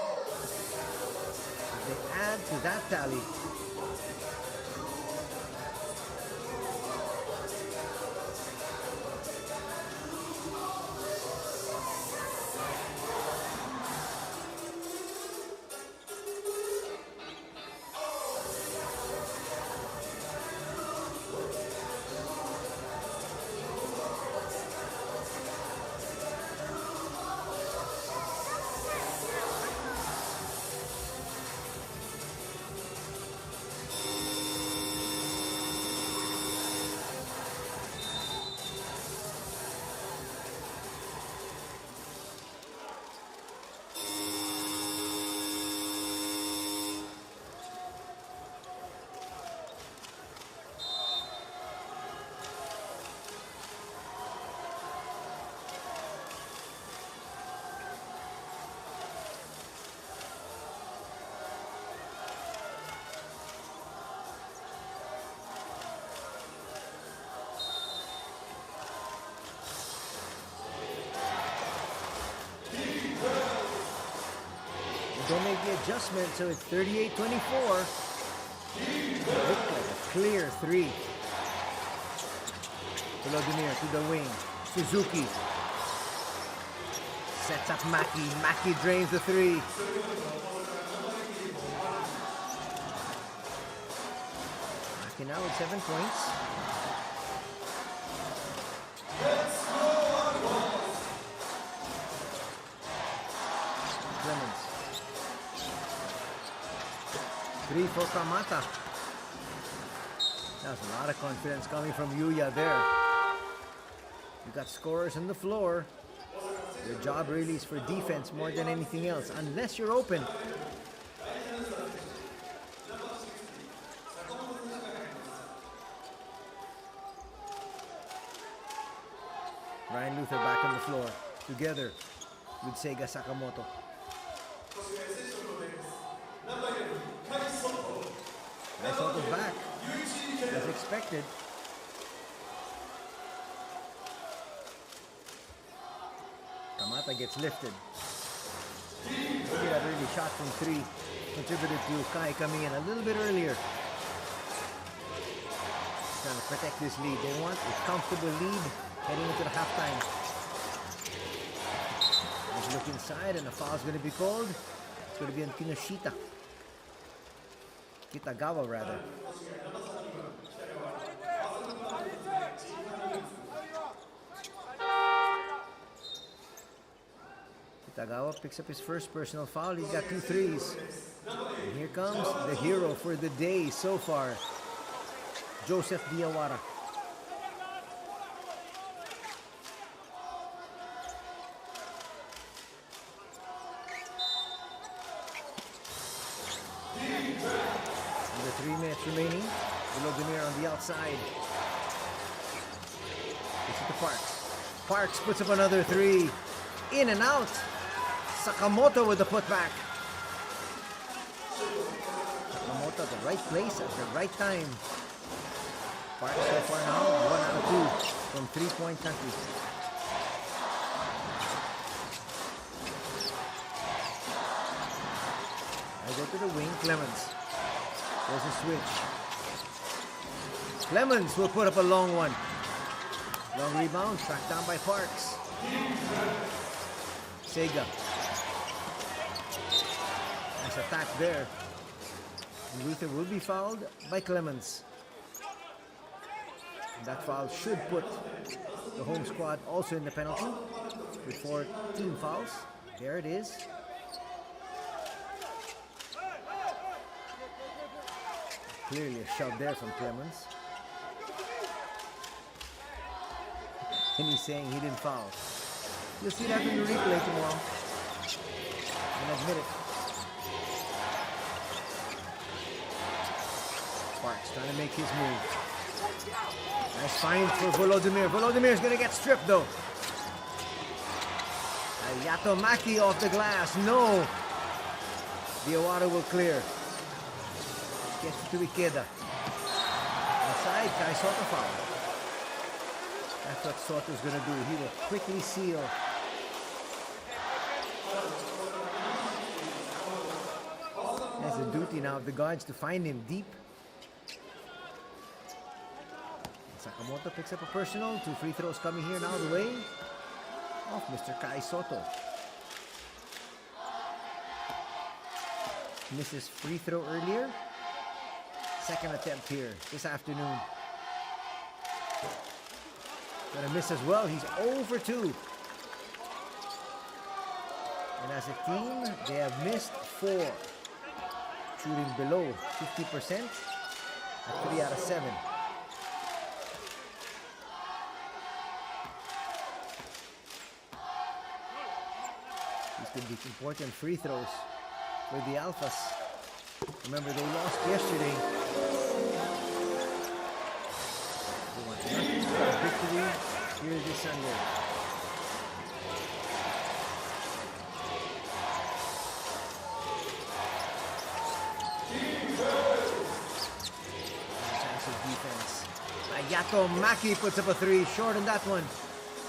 If they add to that tally. don't make the adjustment, so it's 38-24. Looked like a clear three. Volodymyr to the wing. Suzuki. Sets up Maki. Maki drains the three. Maki now with 7 points. Clemens. Three for Kamata. That's a lot of confidence coming from Yuya there. You got scorers on the floor. Your job really is for defense more than anything else, unless you're open. Ryan Luther back on the floor, together with Seiga Sakamoto. Kaisoto's back, as expected. Kamata gets lifted. Maybe that early shot from three contributed to Kai coming in a little bit earlier. Trying to protect this lead. They want a comfortable lead heading into the halftime. Let's look inside, and the foul's going to be called. It's going to be on Kinoshita. Kitagawa, rather. Kitagawa picks up his first personal foul. He's got 2 threes. And here comes the hero for the day so far, Joseph Diawara. Under 3 minutes remaining. Volodymyr on the outside. It's to Parks. Parks puts up another 3. In and out. Sakamoto with the putback. Sakamoto at the right place at the right time. Parks so far now 1 out of 2 from 3-point country. I go to the wing. Clemens. There's a switch. Clemens will put up a long one. Long rebound, tracked down by Parks. Seiga. Nice attack there. And Luther will be fouled by Clemens. And that foul should put the home squad also in the penalty with 4 team fouls. There it is. Clearly a shove there from Clemens. And he's saying he didn't foul. You'll see that in the replay tomorrow. And admit it. Parks trying to make his move. Nice find for Volodymyr. Volodymyr's going to get stripped though. Ayato Maki off the glass. No. Diawara will clear. Gets it to Ikeda. Inside, Kaisoto foul. That's what Soto's going to do. He will quickly seal. That's the duty now of the guards to find him deep. Sakamoto picks up a personal. 2 free throws coming here now the way of Mr. Kaisoto. Misses free throw earlier. Second attempt here this afternoon. Gonna miss as well. He's 0 for 2. And as a team, they have missed 4. Shooting below 50% at 3 out of 7. These could be important free throws for the Alphas. Remember, they lost yesterday. They want nothing but a victory here this Sunday. Chance of defense. Ayato Maki puts up a 3, short on that one.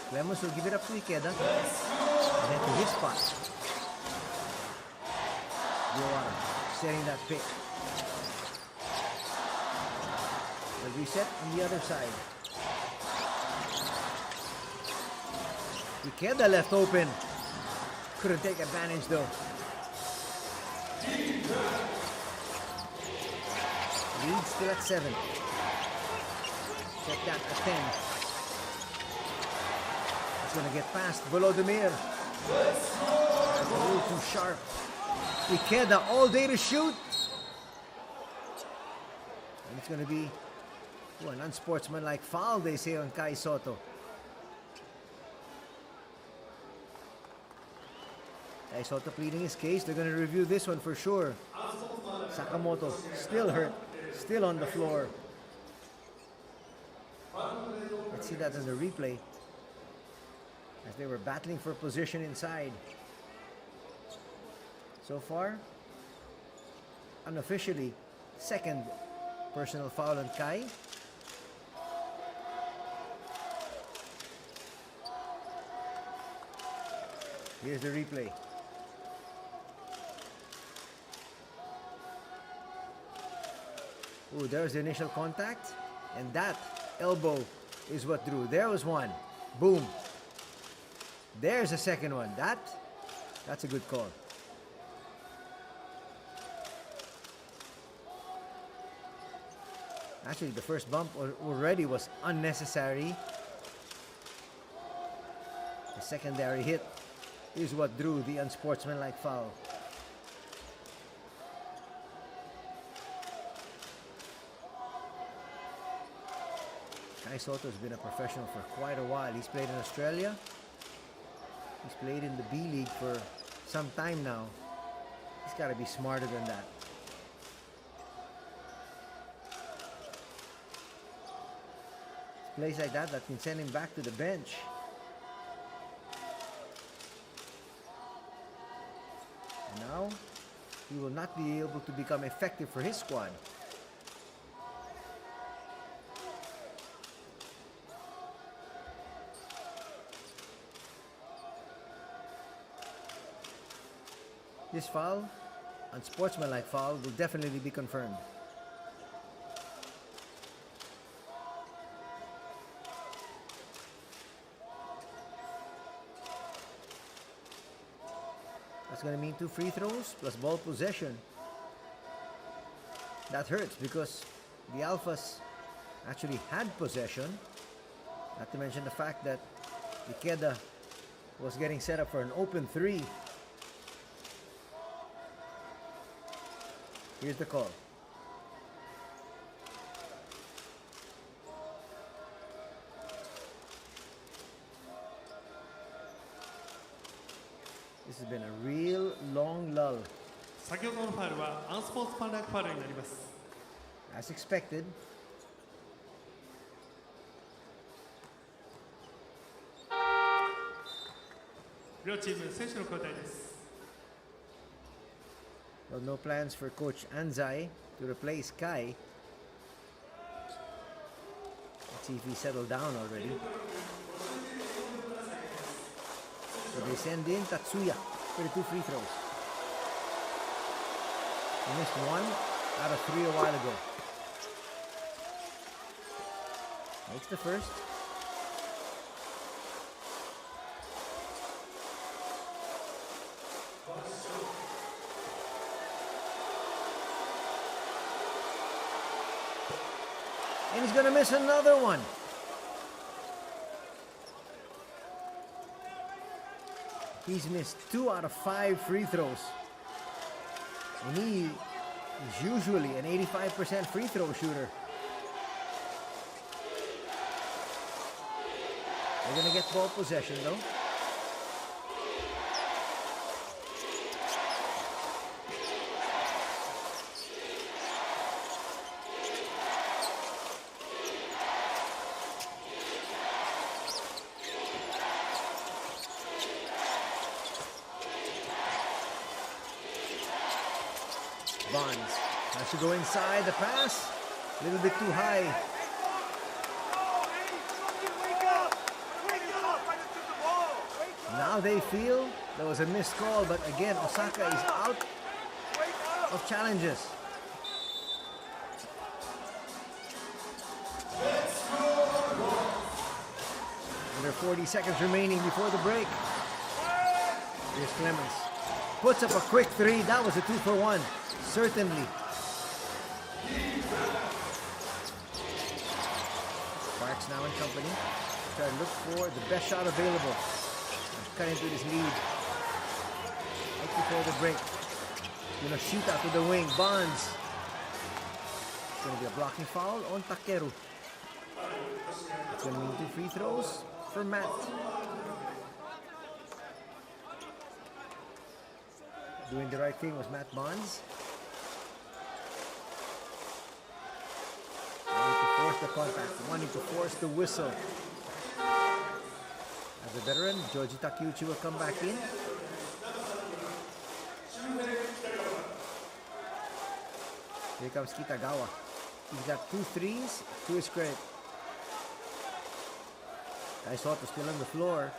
Clemens will give it up to Ikeda. And then to his spot. Joanna setting that pick. The reset on the other side. Ikeda left open. Couldn't take advantage though. Lead still at 7. Check that at 10. It's gonna get past Volodymyr. A little too sharp. Ikeda all day to shoot. And it's gonna be an unsportsmanlike foul, they say, on Kai Soto. Kai Soto pleading his case. They're gonna review this one for sure. Sakamoto still hurt. Still on the floor. Let's see that in the replay. As they were battling for position inside. So far, unofficially, second personal foul on Kai. Here's the replay. Ooh, there's the initial contact. And that elbow is what drew. There was one. Boom. There's a second one. That's a good call. Actually, the first bump already was unnecessary. The secondary hit is what drew the unsportsmanlike foul. Kai Soto has been a professional for quite a while. He's played in Australia. He's played in the B.LEAGUE for some time now. He's got to be smarter than that. Plays like that can send him back to the bench. Now, he will not be able to become effective for his squad. This foul, unsportsmanlike foul, will definitely be confirmed. That's going to mean 2 free throws plus ball possession. That hurts because the Alphas actually had possession. Not to mention the fact that Ikeda was getting set up for an open 3. Here's the call. This has been a real long lull. 先ほどのファウルはアンスポーツマンライクファウルになります。 As expected. 両チーム選手の交代です。 Well, no plans for Coach Anzai to replace Kai. Let's see if he settled down already. So they send in Tatsuya for the 2 free throws. He missed 1 out of 3 a while ago. Makes the first. And he's gonna miss another one. He's missed 2 out of 5 free throws. And he is usually an 85% free throw shooter. They're gonna get ball possession though. Bonds has to go inside the pass. A little bit too high. Now they feel there was a missed call, but again, Osaka is out of challenges. Under 40 seconds remaining before the break. Here's Clemens. Puts up a quick three. That was a 2-for-1. Certainly. Sparks now in company. Try to look for the best shot available. Cut into this lead. Right before the break. Gonna shoot out to the wing. Bonds. It's gonna be a blocking foul on Takeru. It's gonna mean 2 free throws for Matt. Doing the right thing was Matt Bonds. Wanting to force the contact, wanting to force the whistle. As a veteran, Joji Takeuchi will come back in. Here comes Kitagawa. He's got 2 threes to his credit. Soto still on the floor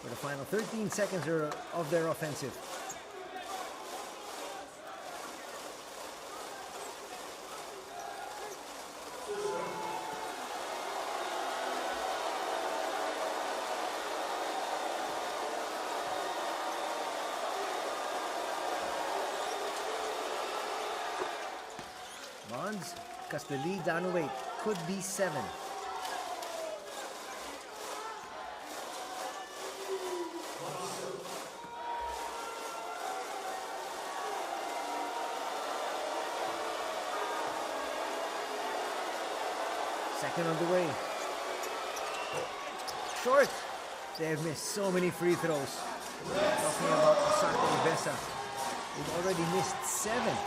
for the final 13 seconds of their offensive. Bonds, because the lead down to 8, could be 7. Second on the way. Short. They've missed so many free throws. Talking about OSAKA EVESSA. They've already missed 7.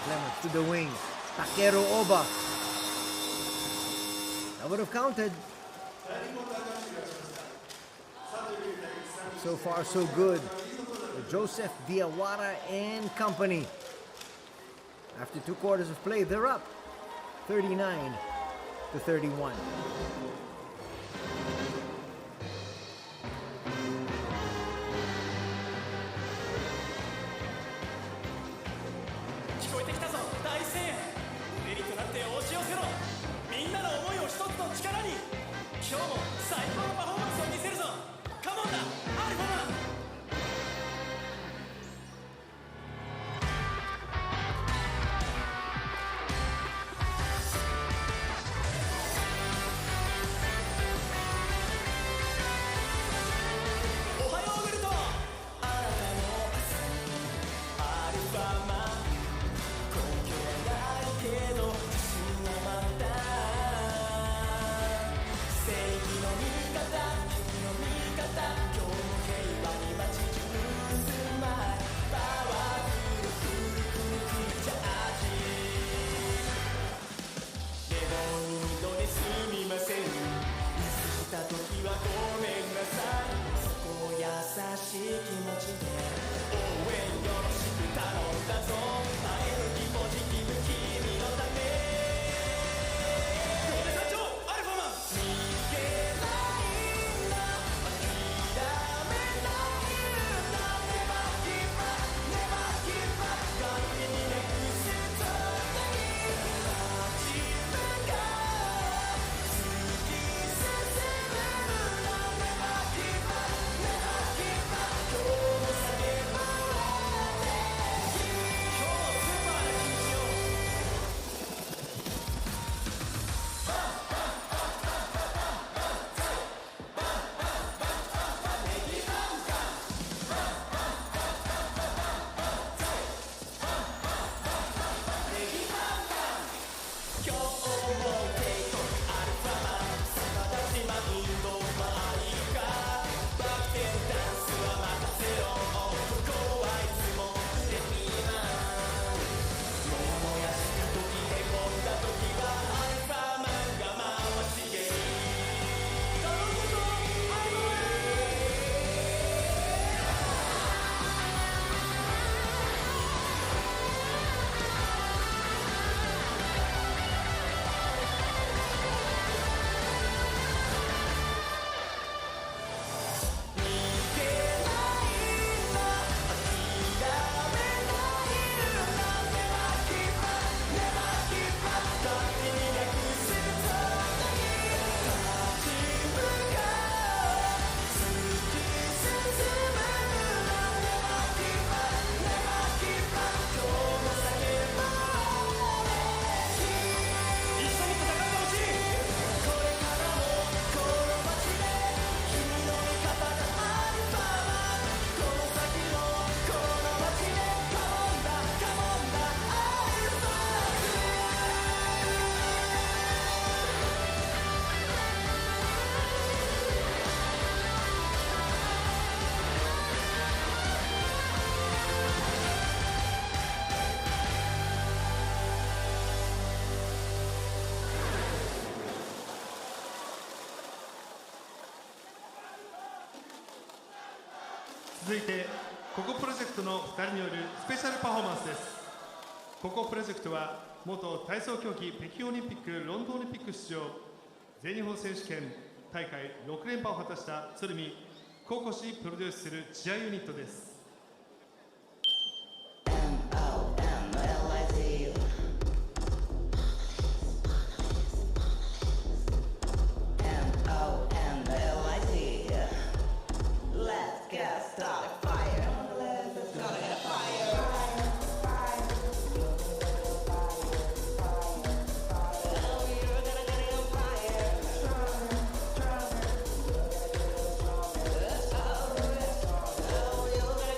Clemens to the wing. Takeru Oba. That would have counted. So far, so good. For Joseph Diawara and company. After 2 quarters of play, they're up 39-31. 続いてココプロジェクトの2人によるスペシャルパフォーマンスです。ココプロジェクトは元体操競技北京オリンピック、ロンドンオリンピック出場、全日本選手権大会6連覇を果たした鶴見高越プロデュースするチアユニットです。Oh, you're gonna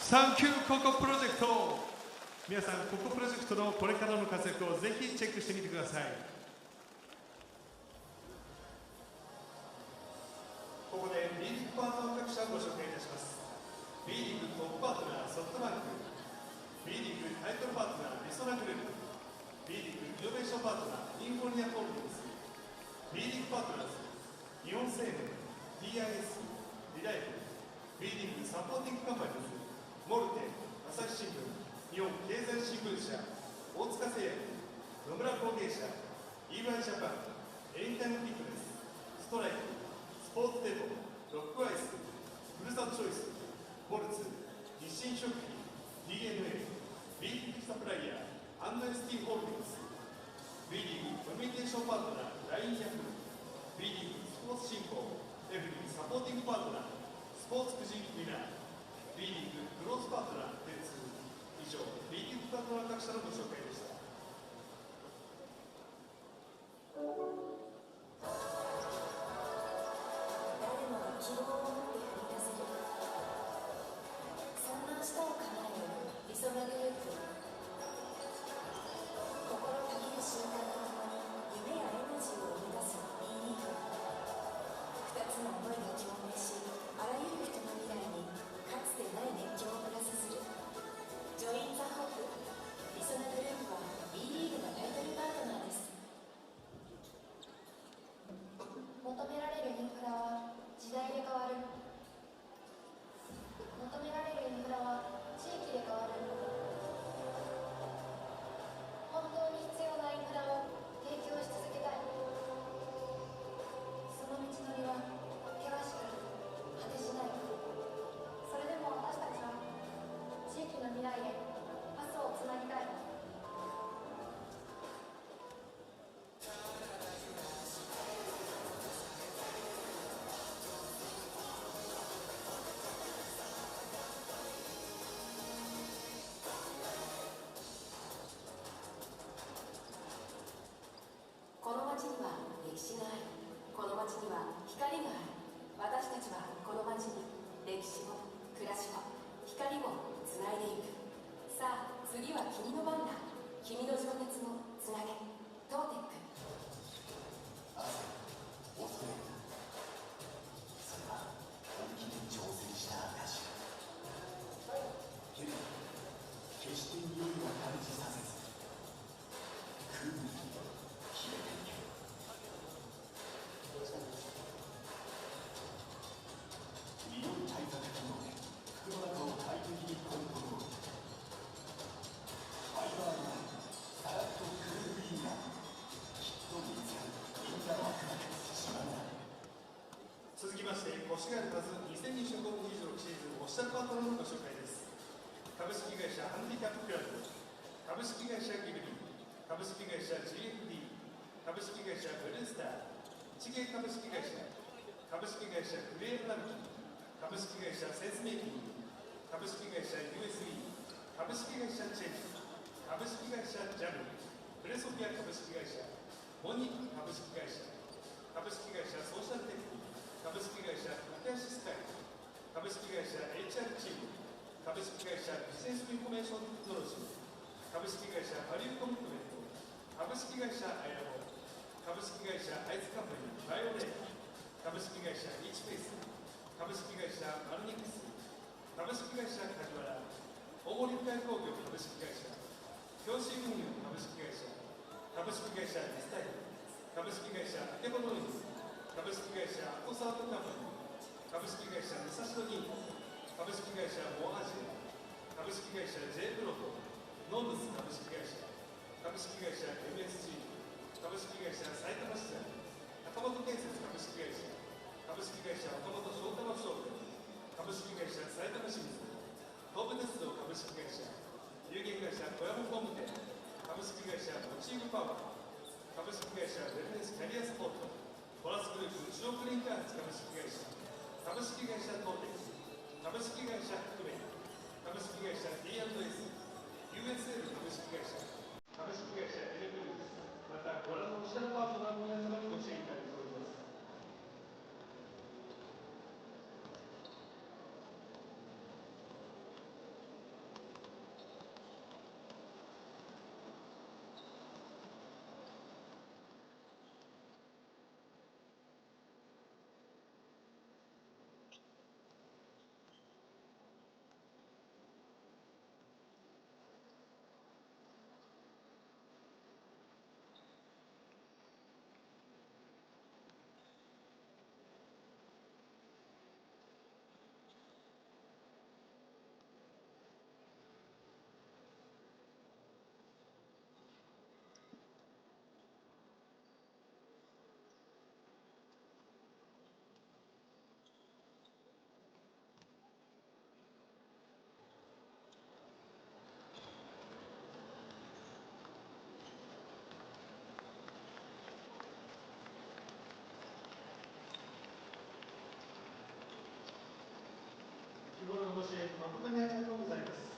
サンキューココプロジェクト。皆さん、ココプロジェクトのこれからの活躍をぜひチェックしてみてください。ここで B リーグパートナー各社をご紹介いたします。 B リーグトップパートナーソフトバンク、 B リーグタイトルパートナーレソナグループ、 B リーグイノベーションパートナーインフォニアホールディングス、 B リーグパートナーズ日本生命、 TIS、 リライブ、 B リーグサポーティングカンパニーズ、モルテ、朝日新聞、日本経済新聞社、大塚製薬、野村工芸社、EVESSAジャパン、エニタイムフィットネス、ストライク、スポーツデポ、ロックアイス、ふるさとチョイス、モルツ、日清食品、 DNA、 B リーグサプライヤー、アンダースティーホールディングス、 B リーグコミュニケーションパートナー LINE ヤフー、 B リーグスポーツ振興、 F リーグサポーティングパートナースポーツくじウィナー、 B リーググロースパートナー電通。以上 B リーグパートナー各社のご紹介でした。この街には歴史があり、この街には光がある。私たちはこの街に歴史を、暮らしを、光をつないでいく。さあ、次は君の番だ。君の情熱をつなげ。トーテック。恐れるな。それは本気に挑戦した証。けれど決して匂いを感じさせず、空に消えていけ。匂い対策機能で服の中を快適にコントロール。ファイバーラインさらっとクールインナー、きっと見つかる。みんなワクワクしまうな。続きまして、越谷パズ2025-26シーズンオフィシャルパートナーのご紹介です。株式会社ハンディキャップクラブ、株式会社ギブリー、株式会社 GFD、株式会社ブルースター、一芸株式会社、株式会社クレームランキング、株式会社センスメイキング、株式会社 USB、株式会社チェンジ、株式会社ジャム、プレソフィア株式会社、モニック株式会社、株式会社ソーシャルテクニ株式会社クキャシスタイル、株式会社 HR チーム、株式会社ビジネスインフォメーションテクノロジー、株式会社バリューコミットメント、株式会社アイラボ、株式会社アイズカンパニーバイオレイ、株式会社イチフェイス、株式会社マルニックス、株式会社カジワラ、大森深井工業株式会社、教師運輸株式会社、株式会社ディスタイル、株式会社アケボノイズ、株式会社アコサートカンパニー、株式会社武蔵野銀行、株式会社モアジア、株式会社 J プロト、ノームス株式会社、株式会社 MSG、株式会社埼玉支社、高本建設株式会社、株式会社岡本翔太郎商店、株式会社埼玉清水、東武鉄道株式会社、有限会社小山工務店、株式会社モチームパワー、株式会社ウェルネスキャリアスポート、コラスグループ中央クリンカーツ株式会社、株式会社トーテックス、株式会社覆面、株式会社 T&S、 USL 株式会社、株式会社エレグループ、またご覧のオフィシャルパートナーの皆様にご支援いただいております。誠にありがとうございます。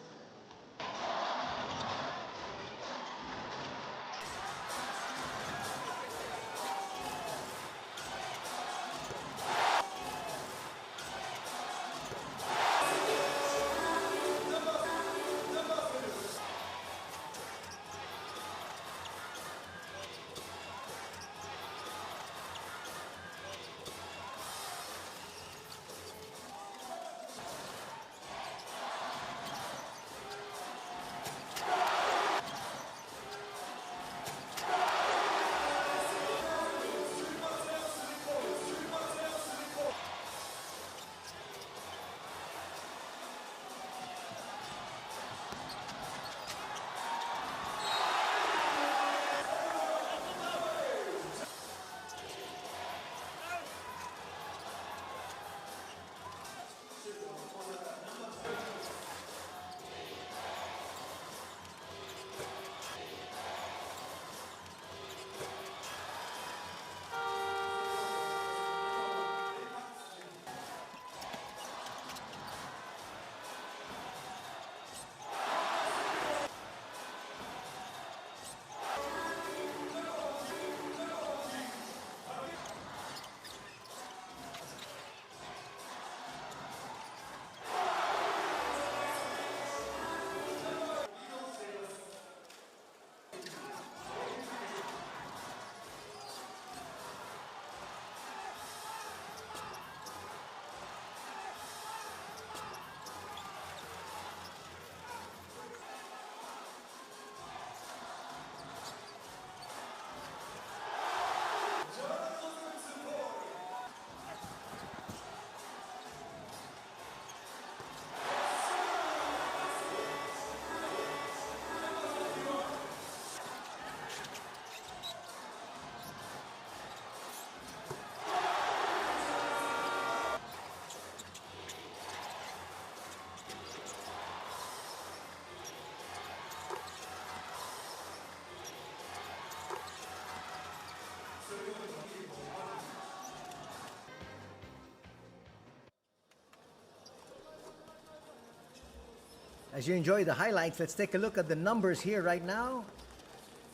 As you enjoy the highlights, let's take a look at the numbers here right now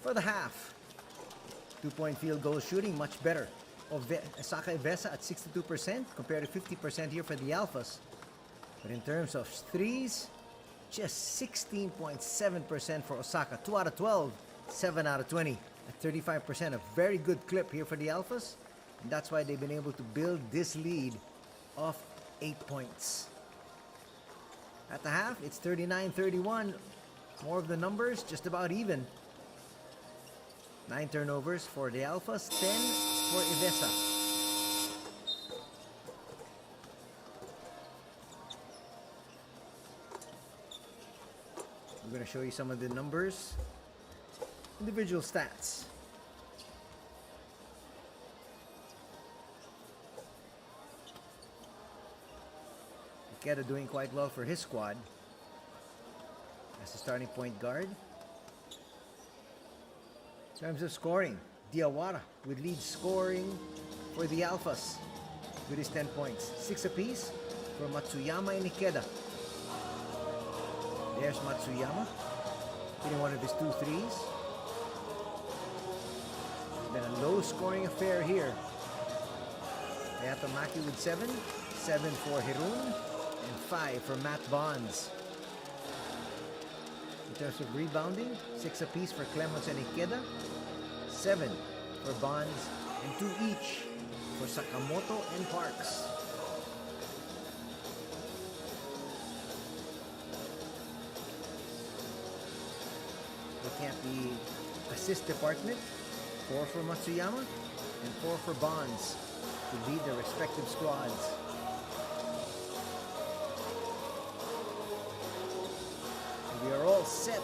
for the half. 2-point field goal shooting, much better. OSAKA EVESSA at 62% compared to 50% here for the ALPHAS. But in terms of threes, just 16.7% for OSAKA. 2 out of 12, 7 out of 20 at 35%. A very good clip here for the ALPHAS. And that's why they've been able to build this lead of 8 points. At the half, it's 39-31. More of the numbers, just about even. 9 turnovers for the ALPHAS, 10 for EVESSA. I'm going to show you some of the numbers. Individual stats. Ikeda doing quite well for his squad as a starting point guard. In terms of scoring, Diawara with lead scoring for the ALPHAS with his 10 points. 6 apiece for Matsuyama and Ikeda. There's Matsuyama hitting one of his 2 threes. It's been a low scoring affair here. Ayatomaki with 7, 7 for Hirun, and 5 for Matt Bonds. In terms of rebounding, 6 apiece for Clemons and Ikeda, 7 for Bonds, and 2 each for Sakamoto and Parks. Looking at the assist department, 4 for Matsuyama and 4 for Bonds to lead their respective squads. We are all set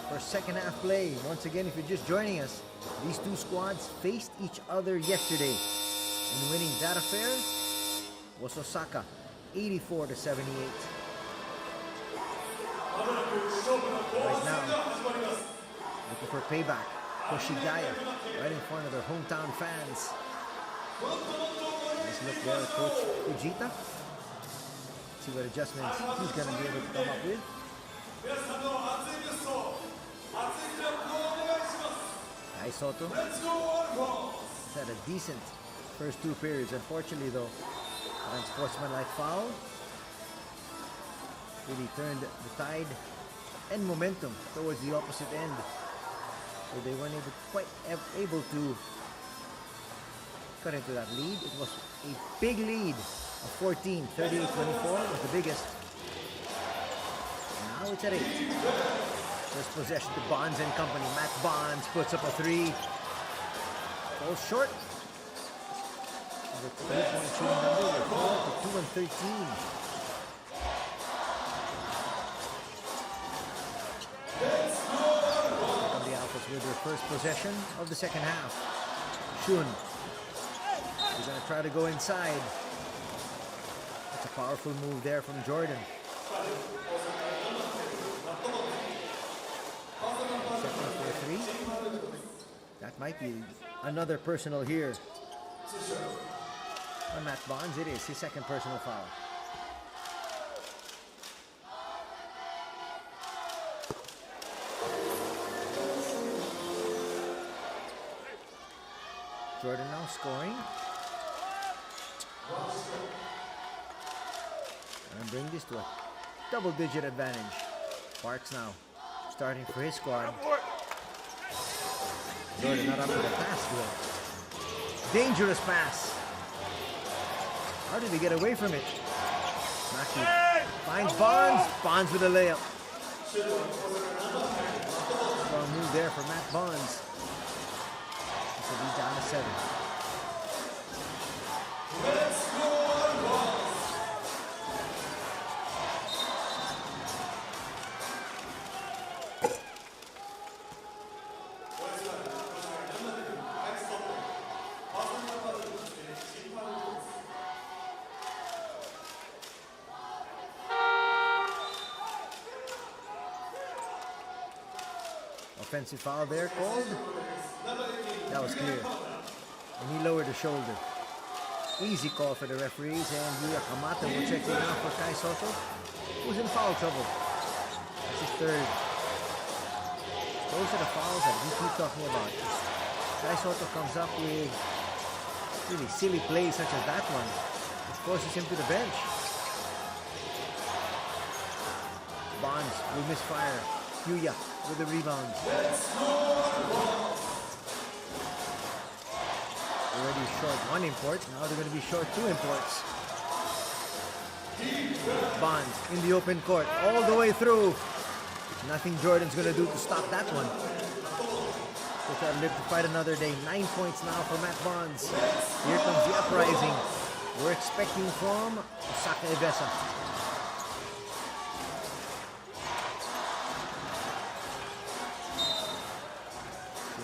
for second half play. Once again, if you're just joining us, these 2 squads faced each other yesterday. And winning that affair was OSAKA, 84-78. Right now, looking for payback. Koshigaya, right in front of their hometown fans. Nice look there, Coach Fujita. see what adjustments he's going to be able to come up with. 皆さんの熱いブースト、熱いクラップをお願いします。 Kai Soto Let's go ALPHAS! had a decent first two periods. Unfortunately, though, an unsportsmanlike foul really turned the tide and momentum towards the opposite end. So they weren't quite able to cut into that lead. It was a big lead of 14, 38-24 was the biggest. Now it's at 8. First possession to Bonds and company. Matt Bonds puts up a 3. Falls short. The 3-point shooting number will fall to 2 and 13. From the Alphas with their first possession of the second half. Shun is going to try to go inside. It's a powerful move there from Jordan. Second for 3. That might be another personal here. On Matt Bonds, it is his second personal foul. Jordan now scoring. And bring this to a double-digit advantage. Parks now starting for his squad. Jordan not up to the pass though. Dangerous pass. How did he get away from it? Maki finds Bonds. Bonds with a layup. Strong move there for Matt Bonds. This will be down to 7. Offensive foul there called. That was clear. And he lowered the shoulder. Easy call for the referees, and Yuya Kamata will check in now for Kai Soto, who's in foul trouble. That's his third. Those are the fouls that we keep talking about. Kai Soto comes up with really silly plays such as that one, which forces him to the bench. Bonds will misfire. Yuya with the rebound. Already short 1 import. Now they're going to be short 2 imports. Bonds in the open court all the way through. Nothing Jordan's going to do to stop that one. They'll try to live to fight another day. 9 points now for Matt Bonds. Here comes the uprising we're expecting from OSAKA EVESSA.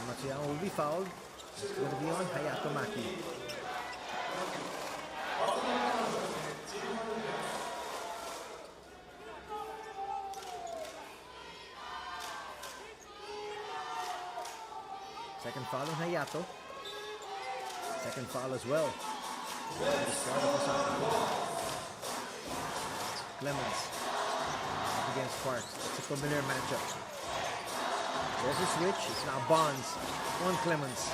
Matsuyama will be fouled. It's going to be on Hayato Maki. Second foul on Hayato. Second foul as well. Clemens against Parks. It's a familiar matchup. There's a switch. It's now Bonds on Clemens.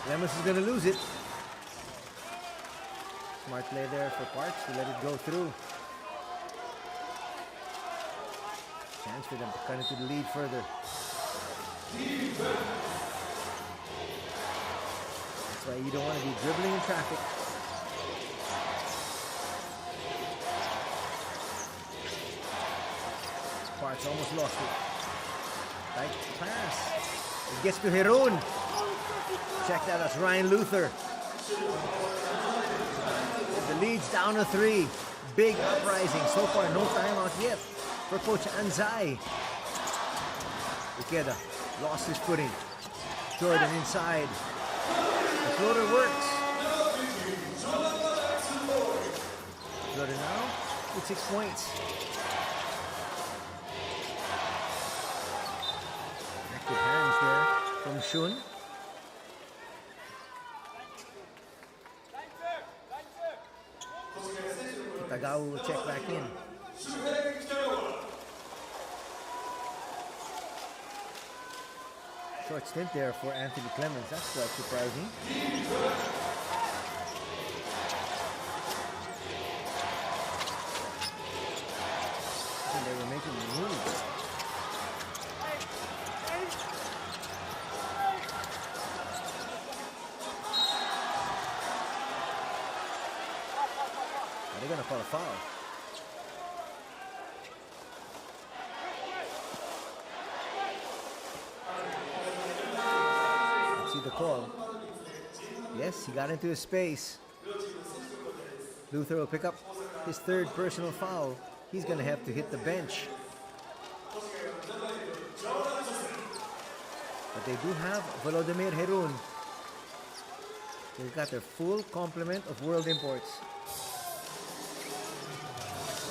Clemens is going to lose it. Smart play there for Parks to let it go through. Chance for them to cut into the lead further. That's why you don't want to be dribbling in traffic. Parks almost lost it. Right pass. It gets to Heron. Check that, that's Ryan Luther. The lead's down to 3. Big uprising. So far, no timeout yet for Coach Anzai. Ikeda lost his footing. Jordan inside. The floater works. Jordan now with 6 points. Active hands there from Shun. Nagawa will check back in. Short stint there for Anthony Clemens. That's quite surprising. And they were making moves. They're going to call a foul. Let's see the call. Yes, he got into his space. Luther will pick up his third personal foul. He's going to have to hit the bench. But they do have Volodymyr Herun. They've got their full complement of world imports.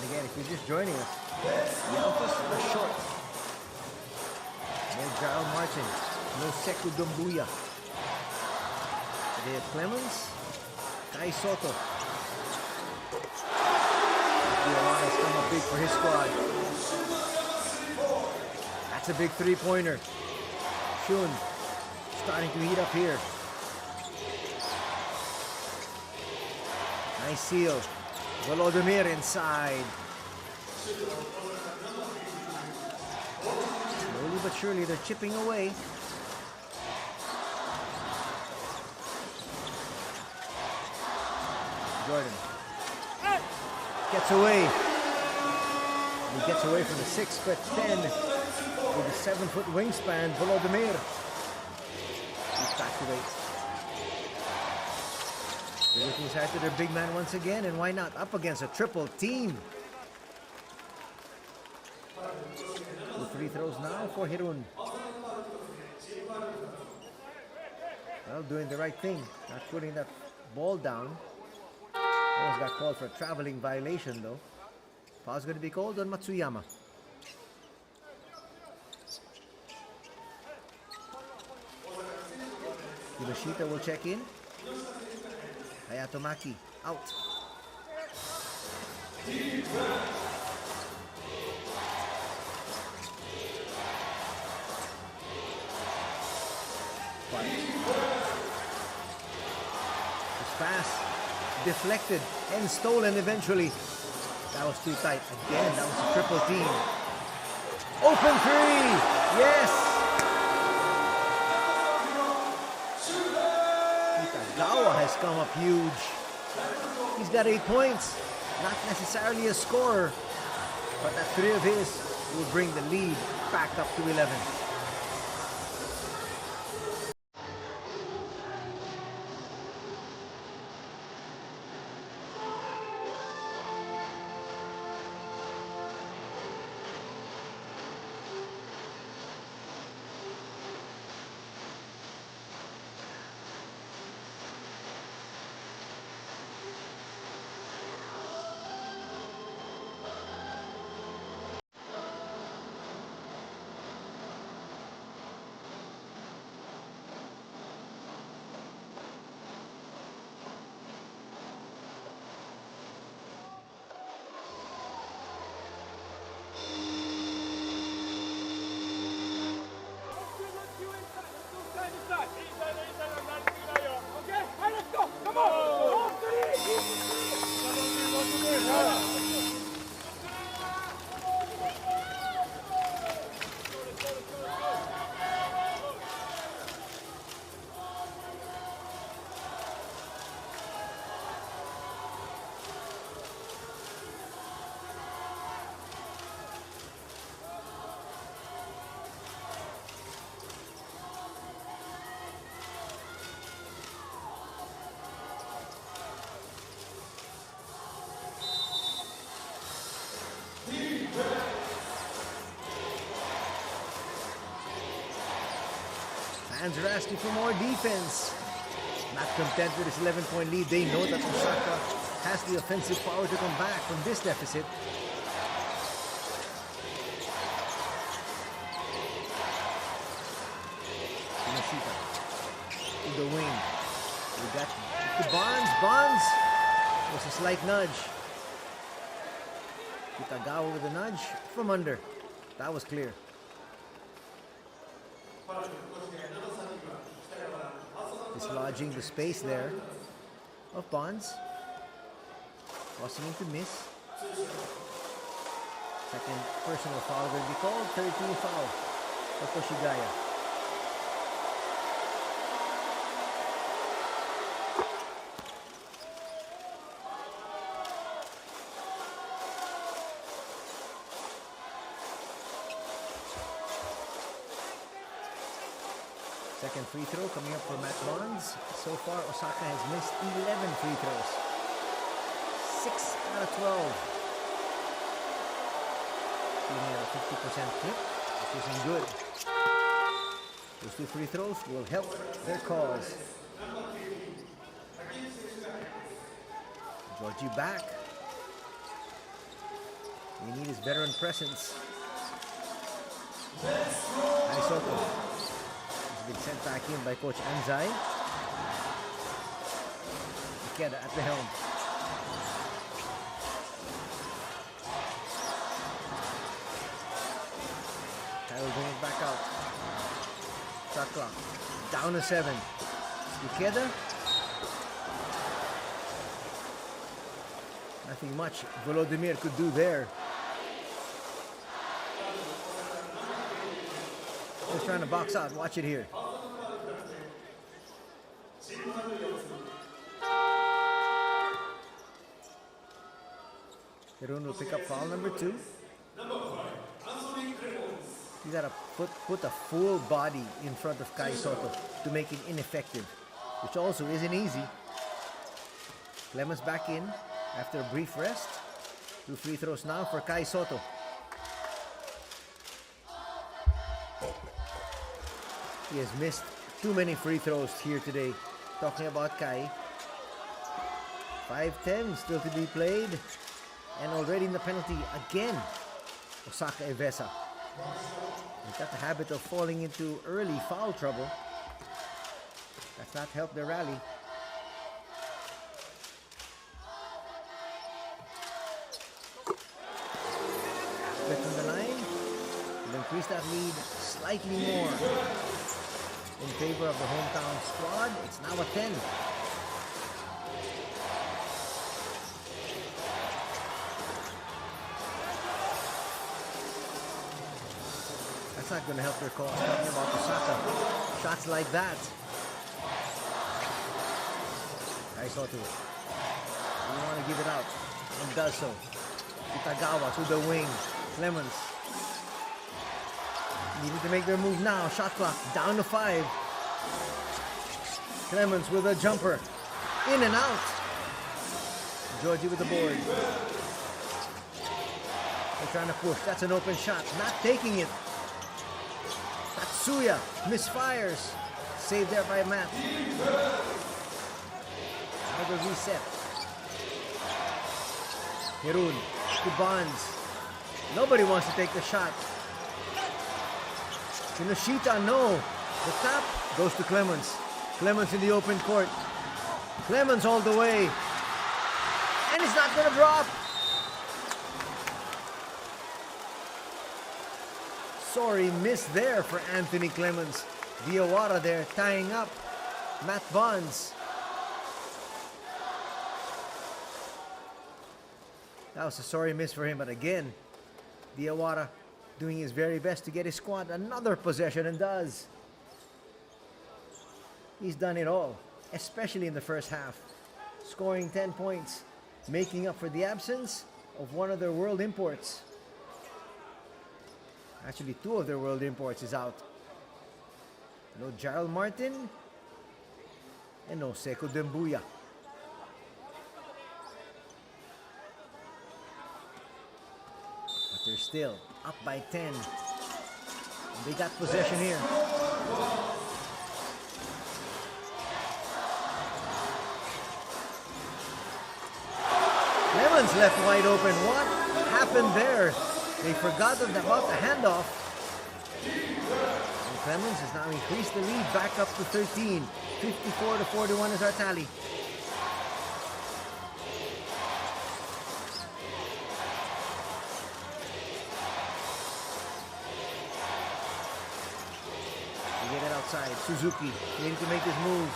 Again, if you're just joining us, the Alphas are short. No Jarl Martin, no Sekou Doumbouya. They have Clemens, Kai Soto. Has come up big for his squad. That's a big three-pointer. Shun starting to heat up here. Nice seal. Volodymyr inside. Slowly but surely they're chipping away. Jordan gets away. He gets away from the 6'10" with a 7-foot wingspan. Volodymyr. He's back to 8. They're looking inside to their big man once again, and why not? Up against a triple team. 2 free throws now for Herun. Well, doing the right thing, not putting that ball down. Almost got called for a traveling violation though. Foul's going to be called on Matsuyama. Hibashita will check in. Hayato Maki out. This pass deflected and stolen eventually. That was too tight. Again, that was a triple team. Open three! Yes! Gawa has come up huge. He's got 8 points. Not necessarily a scorer, but that 3 of his will bring the lead back up to 11. Fans are asking for more defense. Not content with his 11-point lead, they know that Osaka has the offensive power to come back from this deficit. Yamashita to the wing. We got to Barnes. Barnes was a slight nudge. Kitagawa with a nudge from under. That was clear. Dislodging the space there of Bonds. Causing him to miss. Second personal foul will be called. 13 foul for Koshigaya. Second free throw coming up for Matt Bonds. So far, Osaka has missed 11 free throws. 6 out of 12. Shooting at a 50% clip, which isn't good. Those 2 free throws will help their cause. Georgie back. We need his veteran presence. Soto. He's been sent back in by Coach Anzai. Ikeda at the helm. Kyle will bring it back out. Shot clock. Down to 7. Ikeda. Nothing much Volodymyr could do there. Just trying to box out. Watch it here. Hirun will pick up foul number 2. You gotta put a full body in front of Kai Soto to make it ineffective, which also isn't easy. Clemens back in after a brief rest. 2 free throws now for Kai Soto. He has missed too many free throws here today. Talking about Kai. 5:10 still to be played. And already in the penalty again. Osaka EVESSA. They've got the habit of falling into early foul trouble. That's not helped their rally. Split from the line. Will increase that lead slightly more. In favor of the hometown squad, it's now a 10. That's not going to help their cause. Talking about Osaka. Shots like that. Kai Soto. You want to give it out. And does so. Kitagawa to the wing. Clemens. Needed to make their move now. Shot clock down to 5. Clemens with a jumper. In and out. Georgie with the board. They're trying to push. That's an open shot. Not taking it. Tatsuya misfires. Saved there by Matt. Another reset. Hirun to Bonds. Nobody wants to take the shot. Kinoshita, no. The tap goes to Clemens. Clemens in the open court. Clemens all the way. And he's not going to drop. Sorry miss there for Anthony Clemens. Diawara there tying up Matt Bonds. That was a sorry miss for him, but again, Diawara doing his very best to get his squad another possession, and does. He's done it all, especially in the first half. Scoring 10 points, making up for the absence of one of their world imports. Actually, 2 of their world imports is out. No Gerald Martin and no Sekou Dembuya. But they're still up by 10. And they got possession here. Clemens left wide open. What happened there? They forgot about the handoff. And Clemens has now increased the lead back up to 13. 54-41 is our tally. get it outside. Suzuki needing to make this move.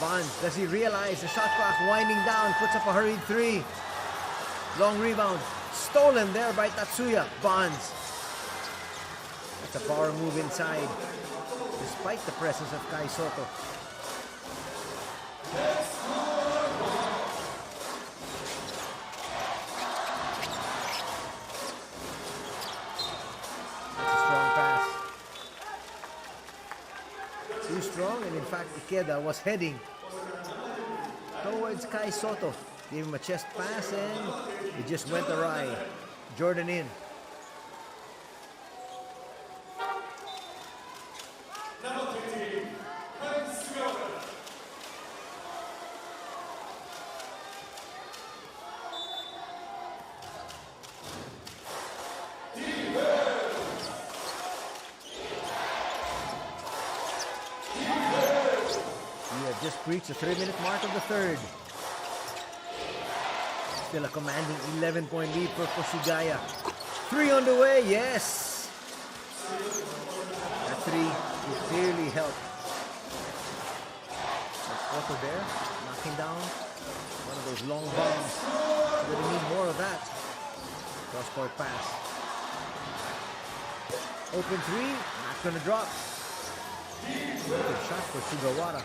Bonds, does he realize the shot clock winding down? Puts up a hurried three. Long rebound. Stolen there by Tatsuya. Bonds. That's a power move inside, despite the presence of Kai Soto. Too strong, and in fact Ikeda was heading towards Kai Soto. Gave him a chest pass and it just went awry. Jordan in. Just reached the 3-minute mark of the third. Still a commanding 11-point lead for Koshigaya. 3 on the way, yes! That 3 will clearly help. Otto there, knocking down one of those long bombs. We're gonna need more of that. Cross-court pass. Open 3, not gonna drop. Good shot for Sugawara.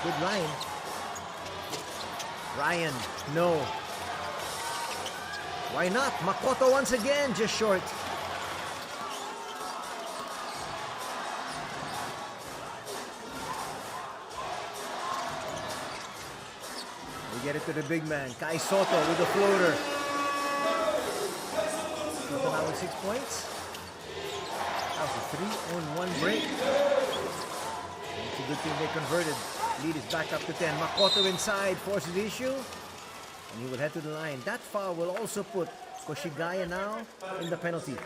Good line. Ryan, no. Why not? Makoto once again, just short. We get it to the big man. Kai Soto with the floater. Soto now with 6 points. That was a 3-on-1 break. It's a good thing they converted. Lead is back up to 10. Makoto inside, forces the issue. And he will head to the line. That foul will also put Koshigaya now in the penalty.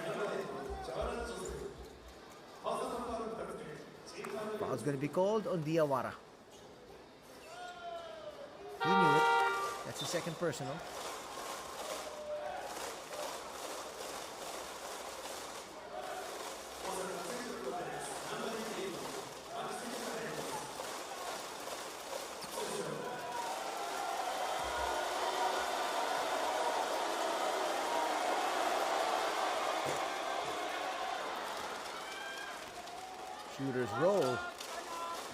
Foul's going to be called on Diawara. He knew it. That's the second personal. Shooter's roll.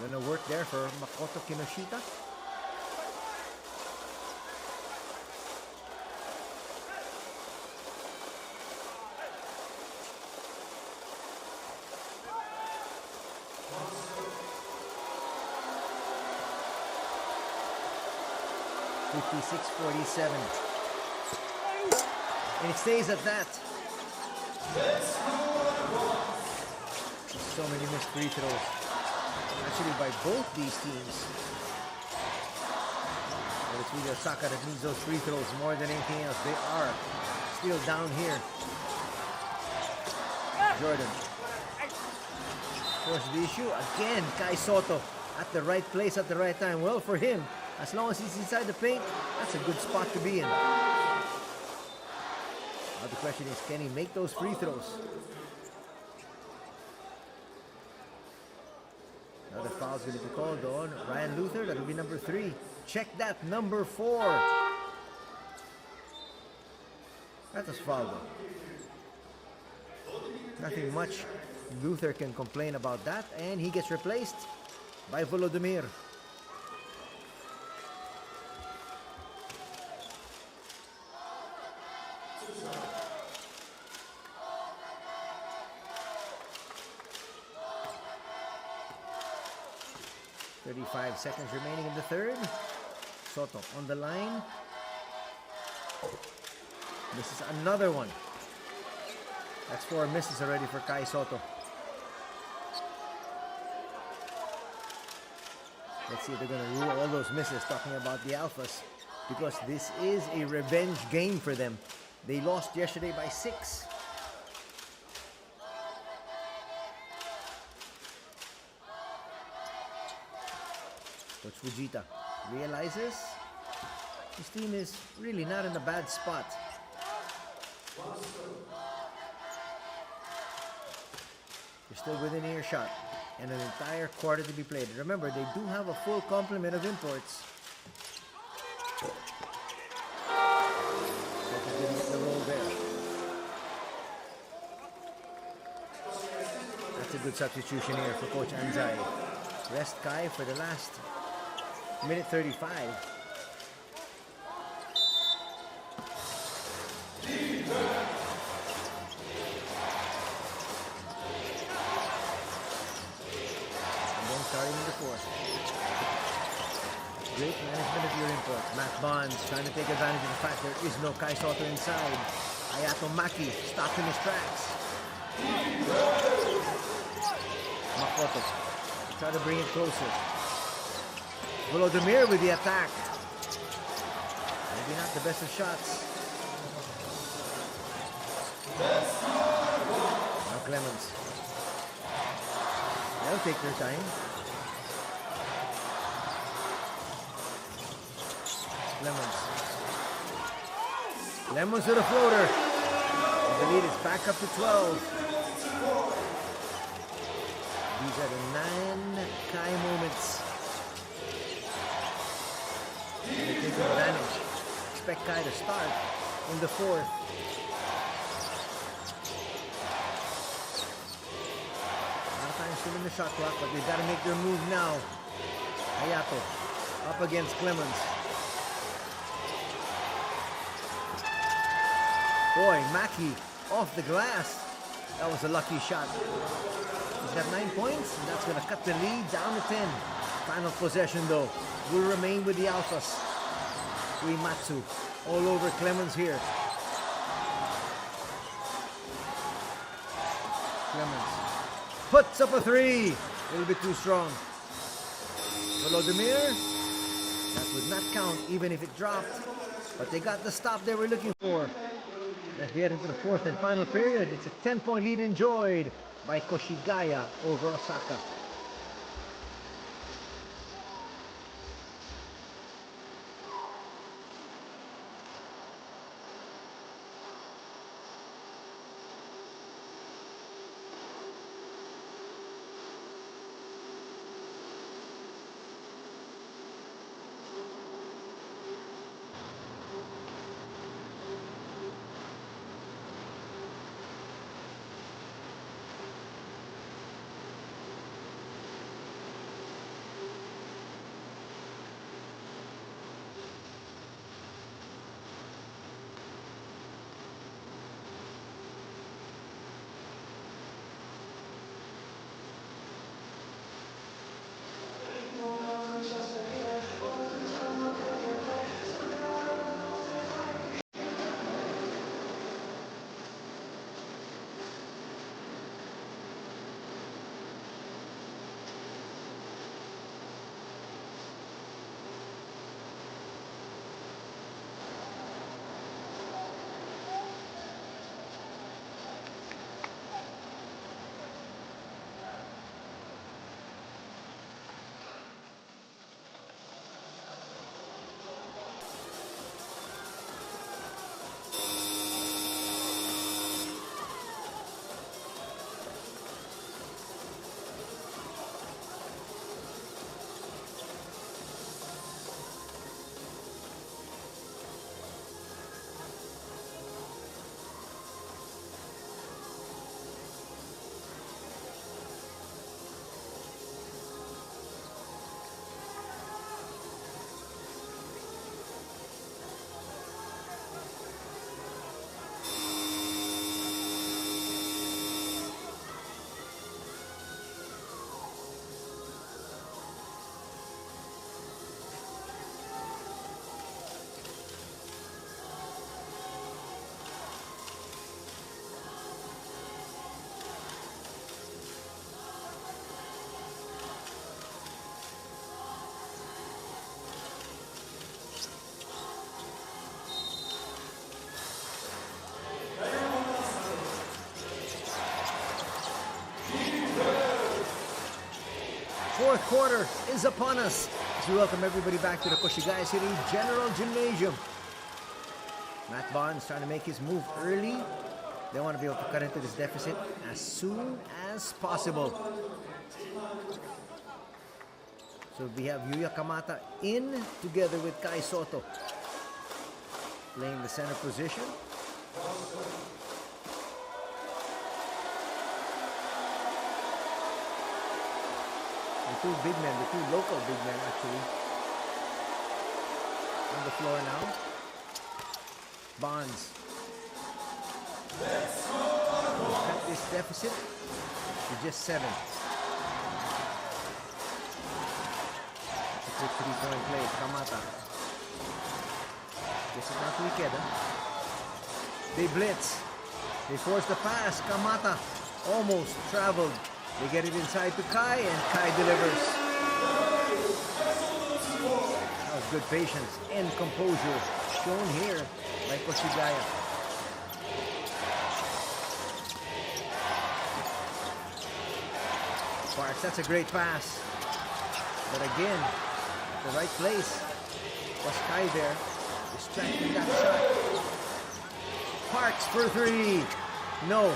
Gonna work there for Makoto Kinoshita. .56-47. And it stays at that. So many missed free throws. Actually, by both these teams. But it's really Osaka that needs those free throws more than anything else. They are still down here. Jordan. Force the issue. Again, Kai Soto at the right place at the right time. Well, for him, as long as he's inside the paint, that's a good spot to be in. Now the question is, can he make those free throws? Another foul's going to be called on Ryan Luther. That will be number 3. Check that, number 4. That was foul though. Nothing much Luther can complain about that. And he gets replaced by Volodymyr. .35 seconds remaining in the third. Soto on the line. This is another one. That's 4 misses already for Kai Soto. Let's see if they're going to rule all those misses, talking about the Alphas, because this is a revenge game for them. They lost yesterday by 6. Coach Fujita realizes his team is really not in a bad spot. You're still within earshot. And an entire quarter to be played. Remember, they do have a full complement of imports. But they didn't get the roll there. That's a good substitution here for Coach Anzai. Rest Kai for the last minute 35. Starting in the fourth. Great management of your imports. Matt Bonds trying to take advantage of the fact there is no Kai Soto inside. Ayato Maki stopped in his tracks. Makoto try to bring it closer. Volodymyr with the attack. Maybe not the best of shots. Now Clemens. They'll take their time. Lemons to the floater. And the lead is back up to 12. These are the 9 Kai moments. And they take advantage. Expect Kai to start in the fourth. A lot of time still in the shot clock, but they've got to make their move now. Hayato up against Clemens. Boy, Maki off the glass. That was a lucky shot. He's got 9 points, and that's going to cut the lead down to 10. Final possession, though, will remain with the Alphas. Uematsu all over Clemens here. Clemens puts up a 3. A little bit too strong. Volodymyr, that would not count even if it dropped. But they got the stop they were looking for. Let's get into the fourth and final period. It's a 10-point lead enjoyed by Koshigaya over Osaka. Fourth quarter is upon us as we welcome everybody back to the Koshigaya City General Gymnasium. Matt Bonds trying to make his move early. They want to be able to cut into this deficit as soon as possible. So we have Yuya Kamata in together with Kai Soto, playing the center position. The two big men, the two local big men actually, on the floor now. Bonds. Cut this deficit to just 7. That's a quick 3-point play. Kamata. This is not wicked, huh? They blitz. They force the pass. Kamata almost traveled. They get it inside to Kai, and Kai delivers. That was good patience and composure shown here by Koshigaya. Sparks, that's a great pass. But again, the right place was Kai there, distracting that shot. Parks for 3. No.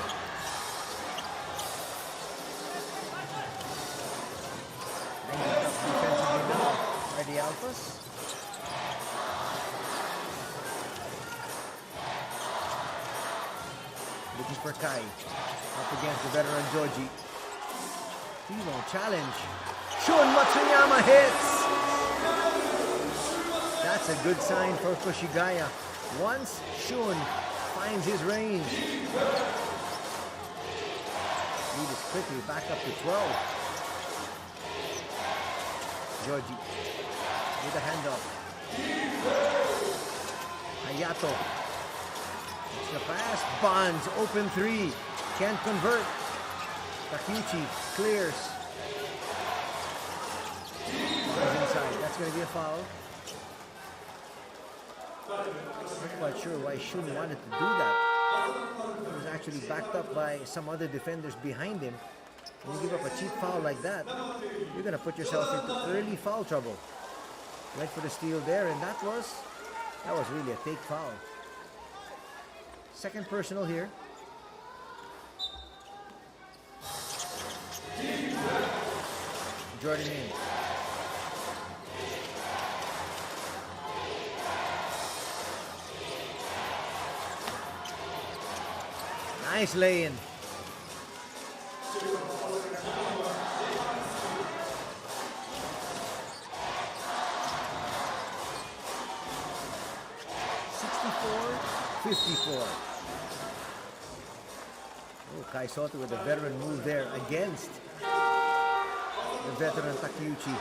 Defensively now by the Alphas. Looking for Kai. Up against the veteran Joji. He won't challenge. Shun Matsuyama hits! That's a good sign for Koshigaya. Once Shun finds his range, lead is quickly back up to 12. Joji with a handoff. Hayato. It's the pass. Bonds open 3. Can't convert. Takeuchi clears. Bonds inside. That's going to be a foul. Not quite sure why Shun wanted to do that. He was actually backed up by some other defenders behind him. When you give up a cheap foul like that, you're going to put yourself into early foul trouble. Went for the steal there, and that was really a take foul. Second personal here. Jordan in. Nice lay-in. Oh, Kai Soto with a veteran move there against the veteran Takeuchi.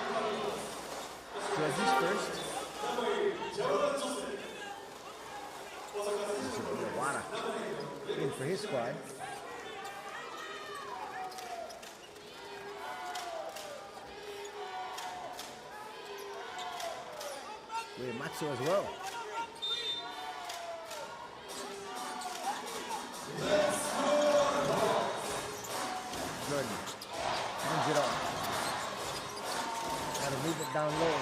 Joji's first. This should be Awara in for his squad. Uematsu as well. Jordan hands it off. Gotta move it down low.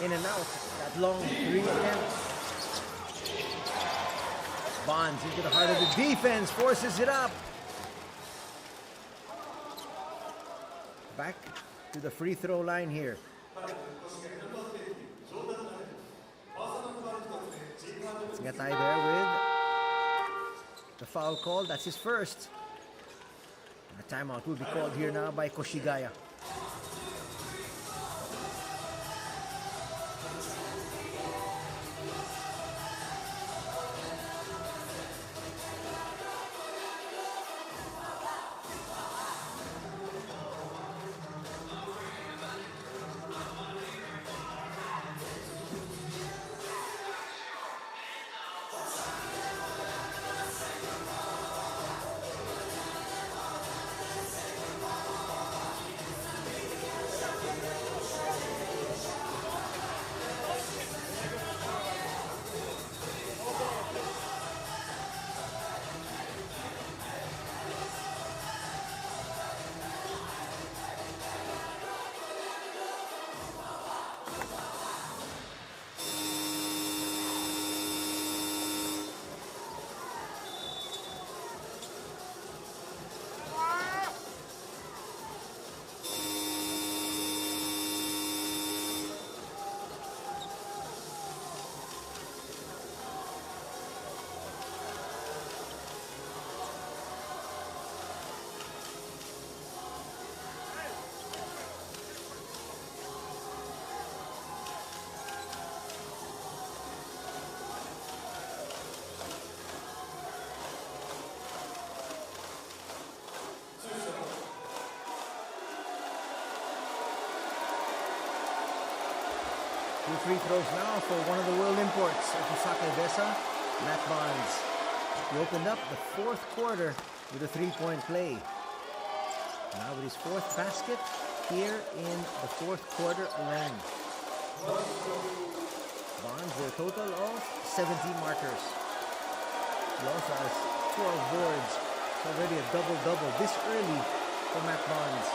In and out. That long 3 attempts. Bonds into the heart of the defense. Forces it up. Back to the free throw line here. Ngatai there with the foul call. That's his first. A timeout will be called here now by Koshigaya. free throws now for one of the world imports of OSAKA EVESSA, Matt Barnes. He opened up the fourth quarter with a three-point play. Now with his fourth basket here in the fourth quarter alone. Barnes with a total of 17 markers. He also has 12 boards. It's already a double-double this early for Matt Barnes.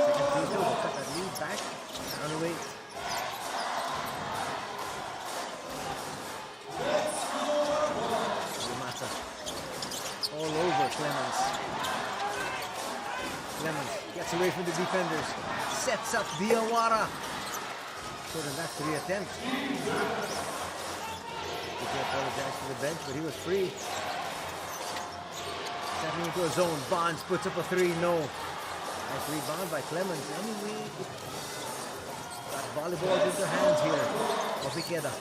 Second free throw, they'll cut that lead back. Down the way. All over Clemens. Clemens gets away from the defenders. Sets up Diawara. Short of that three attempt. He apologized for the bench, but he was free. Stepping into a zone. Bonds puts up a three. No. Nice rebound by Clemens. Anyway, got volleyball in their hands here. Ofikeda.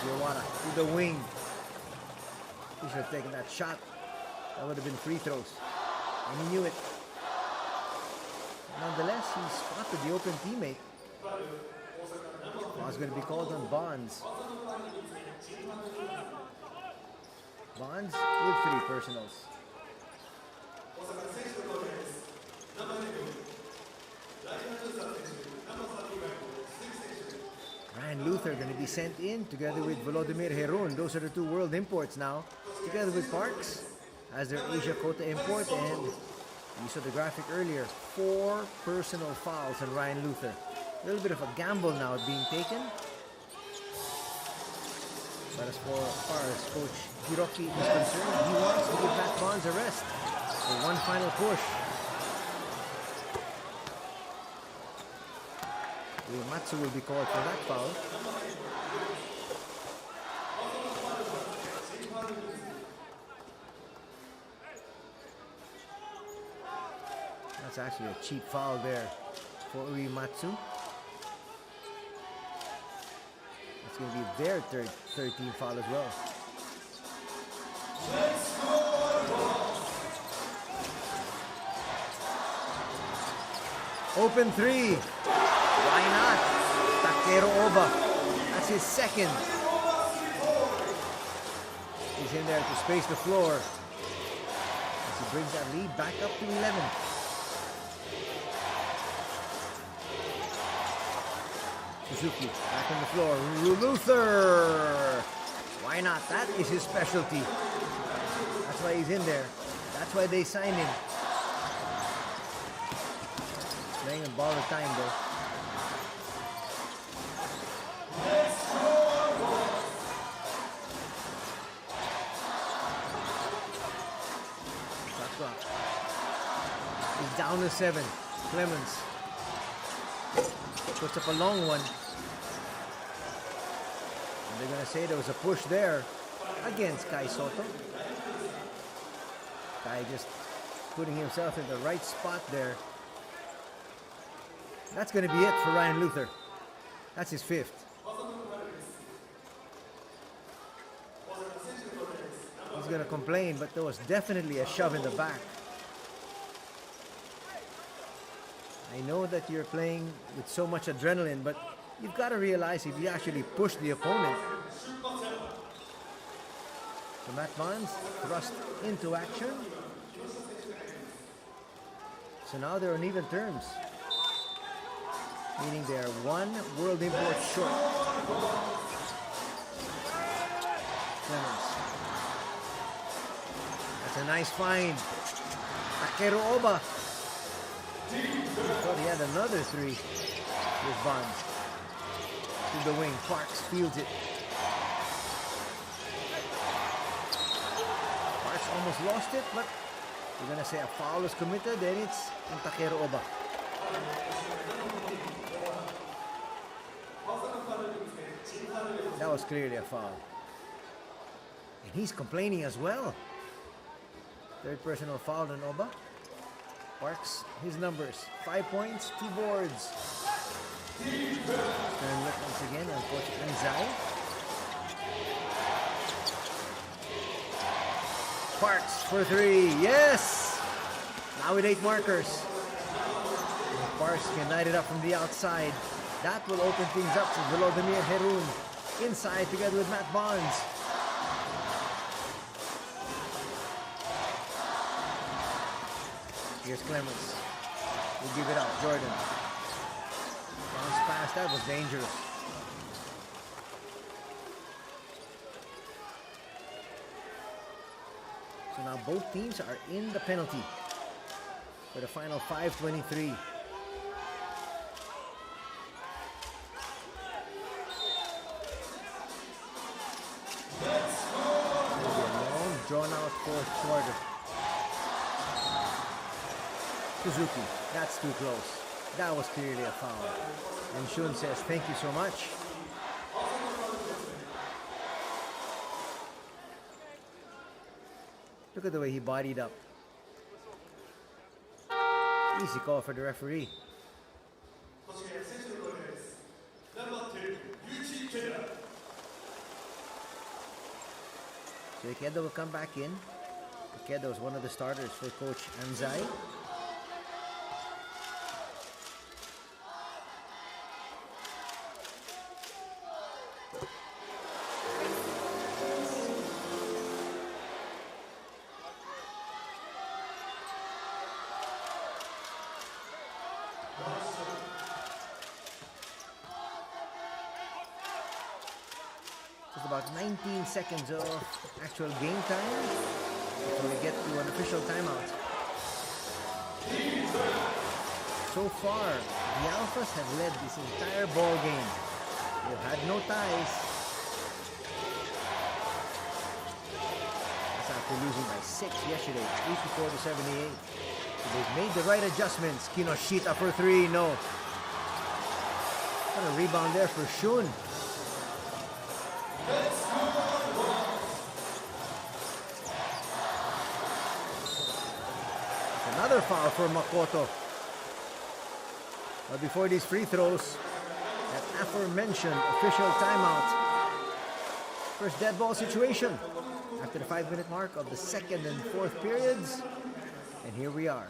Diawara to the wing. He should have taken that shot. That would have been free throws. And he knew it. Nonetheless, he spotted the open teammate. Now it's going to be called on Bonds. Bonds with three personals. Ryan Luther going to be sent in together with Volodymyr Herun. Those are the two world imports now. Together with Parks as their Asia quota import. And you saw the graphic earlier. 4 personal fouls on Ryan Luther. A little bit of a gamble now being taken. But as far as Coach Hiroki is concerned, he wants to give Matt Barnes a rest for one final push. Matsu will be called for that foul. That's actually a cheap foul there for Uematsu. It's going to be their 13th foul as well. Open three. Why not? Takeru Oba. That's his second. He's in there to space the floor. As he brings that lead back up to 11. Suzuki back on the floor. Luther. Why not? That is his specialty. That's why he's in there. That's why they signed him. Playing in borrowed time though. He's down to 7. Clemens puts up a long one. And they're going to say there was a push there against Kai Soto. Kai just putting himself in the right spot there. That's going to be it for Ryan Luther. That's his 5th. He's going to complain, but there was definitely a shove in the back. I know that you're playing with so much adrenaline, but you've got to realize if you actually push the opponent. So Matt Barnes thrust into action. So now they're on even terms. Meaning they're 1 world import short. Clemens. That's a nice find. Takeru Oba. Thought he had another 3 with Bonds. To the wing. Parks fields it. Parks almost lost it, but we're going to say a foul is committed, and it's in Takeru Oba. That was clearly a foul. And he's complaining as well. 3rd personal foul on Oba. Parks, his numbers. 5 points, 2 boards. Turn look once again on Coach Anzai. Parks for 3. Yes! Now with 8 markers. Bars can light it up from the outside. That will open things up for Volodymyr Herun. Inside together with Matt Barnes. Here's Clemens. We'll give it up. Jordan. Bounce pass. That was dangerous. So now both teams are in the penalty for the final 5:23. Drawn out fourth quarter. Suzuki, that's too close. That was clearly a foul. And Shun says, thank you so much. Look at the way he bodied up. Easy call for the referee. So Ikeda will come back in. Ikeda was one of the starters for Coach Anzai. Just about 19 seconds of actual game time before we get to an official timeout. So far, the Alphas have led this entire ball game. They've had no ties. That's after losing by 6 yesterday, 84-78. So they've made the right adjustments. Kinoshita for 3, no. What a rebound there for Shun. Another foul for Makoto. But before these free throws, that aforementioned official timeout. First dead ball situation after the 5-minute mark of the second and fourth periods. And here we are.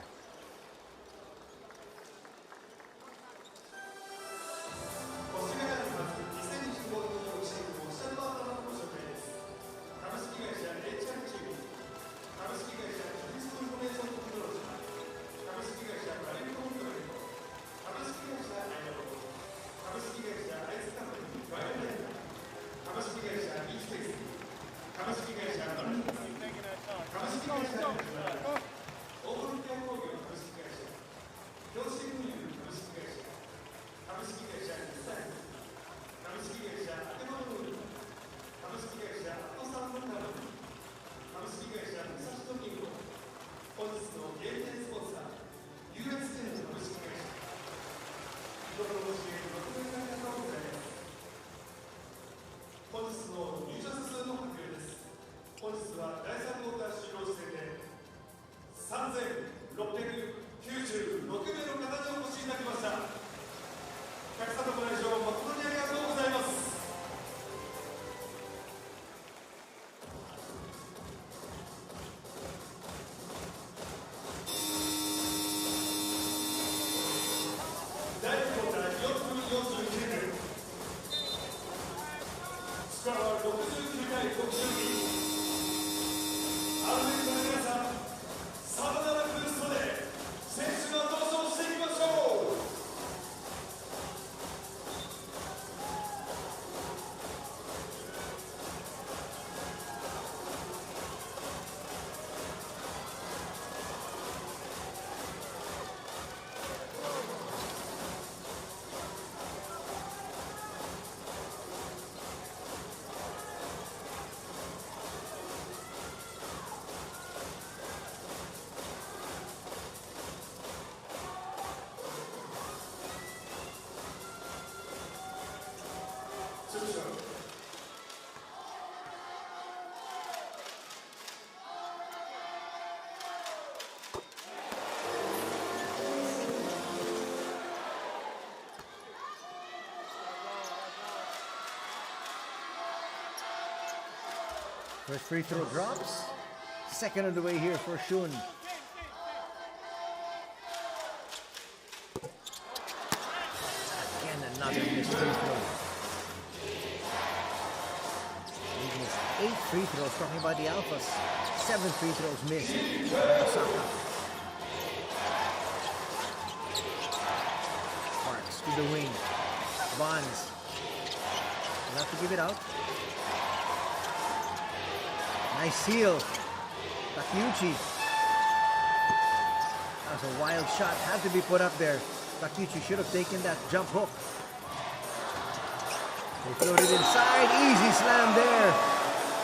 First free throw drops. Second of the way here for Shun. Another missed free throw. He missed 8 free throws. Talking about the Alphas. 7 free throws missed by OSAKA. Sparks to the wing. Bonds. Will have to give it out. Nice seal. Takeuchi. That was a wild shot. Had to be put up there. Takeuchi should have taken that jump hook. They floated inside. Easy slam there.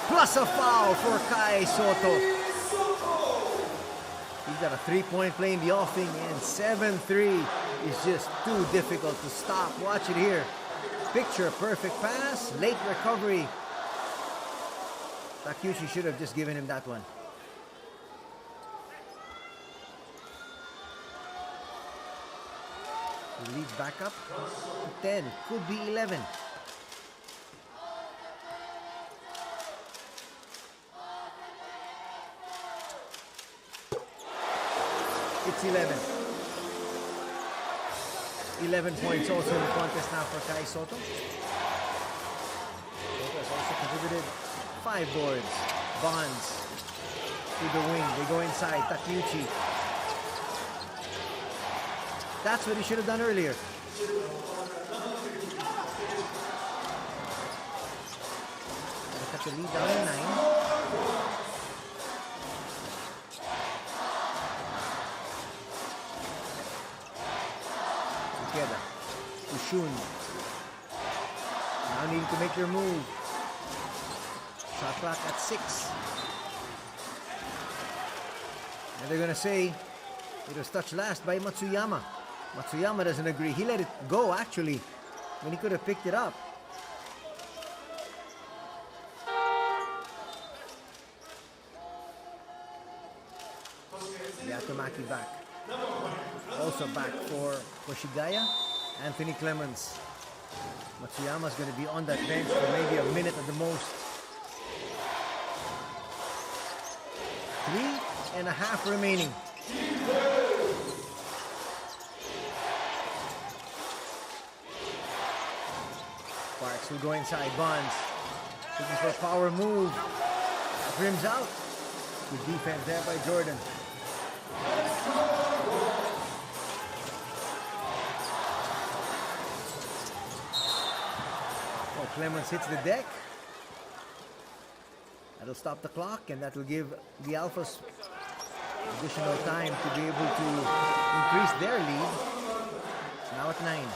Plus a foul for Kai Soto. He's got a 3-point play in the offing, and 7-3 is just too difficult to stop. Watch it here. Picture perfect pass. Late recovery. Takeuchi should have just given him that one. He leads back up to 10. Could be 11. It's 11. 11 points also in the contest now for Kai Soto. Soto has also contributed 5 boards. Bonds to the wing. They go inside. Takeuchi. That's what he should have done earlier. They cut the lead down to 9. Together. Ushun. Now needing to make their move. Shot clock at 6. And they're going to say it was touched last by Matsuyama. Matsuyama doesn't agree. He let it go, actually, when he could have picked it up. Yatomaki back. Also back for Koshigaya. Anthony Clemens. Matsuyama's going to be on that bench for maybe a minute at the most. 3.5 remaining. Sparks will go inside. Bonds looking for a power move. Rims out. Good defense there by Jordan. Oh, Clemens hits the deck. That'll stop the clock, and that will give the Alphas additional time to be able to increase their lead. It's now at 9.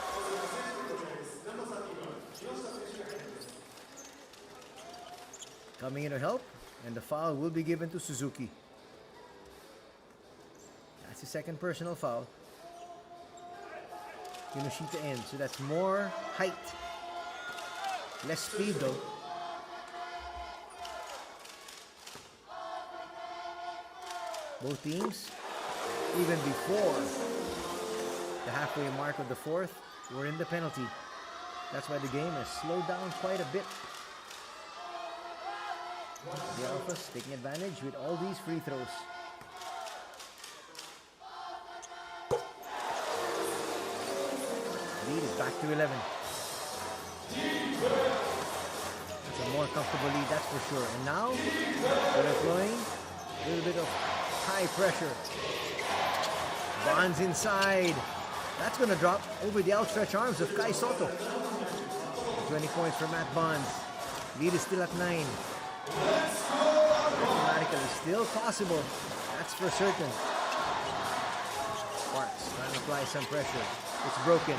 Coming in to help, and the foul will be given to Suzuki. That's his second personal foul. Kinoshita in, so that's more height. Less speed though. Both teams, even before the halfway mark of the fourth, were in the penalty. That's why the game has slowed down quite a bit. The Alphas taking advantage with all these free throws. Lead is back to 11. It's a more comfortable lead, that's for sure. And now, they're employing a little bit of high pressure. Bonds inside. That's going to drop over the outstretched arms of Kai Soto. 20 points for Matt Bonds. Lead is still at 9. Mathematically still possible. That's for certain. Sparks trying to apply some pressure. It's broken.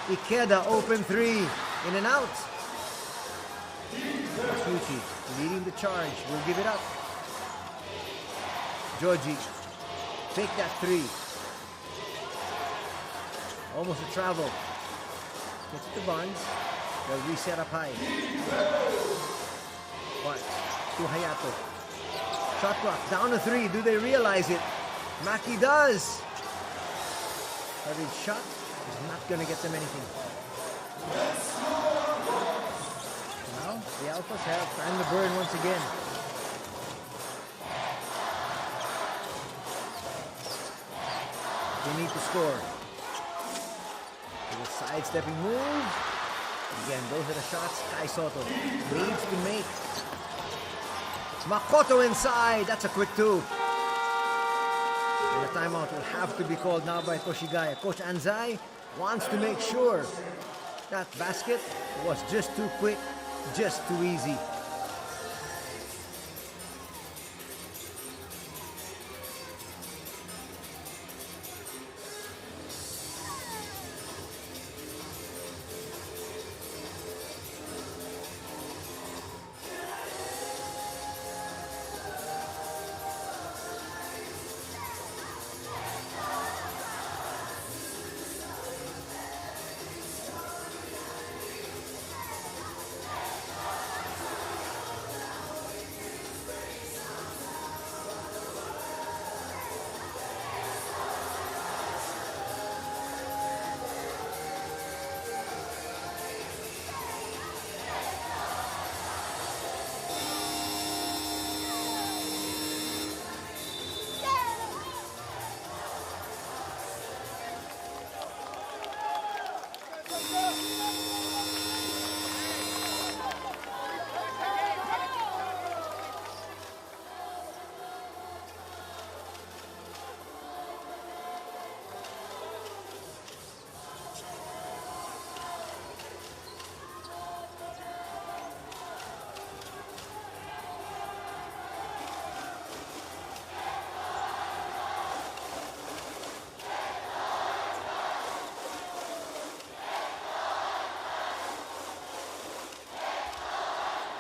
Ikeda open 3. In and out. Takeuchi leading the charge. Will give it up. Joji, take that 3. Almost a travel. Gets it to Bonds. They'll reset up high. Bonds to Hayato. Shot clock down to 3. Do they realize it? Maki does. Every shot is not going to get them anything. Now the Alphas have time to burn once again. They need to score. The sidestepping move. Again, those are the shots Kai Soto needs to make. Makoto inside. That's a quick two. And the timeout will have to be called now by Koshigaya. Coach Anzai wants to make sure that basket was just too quick, just too easy.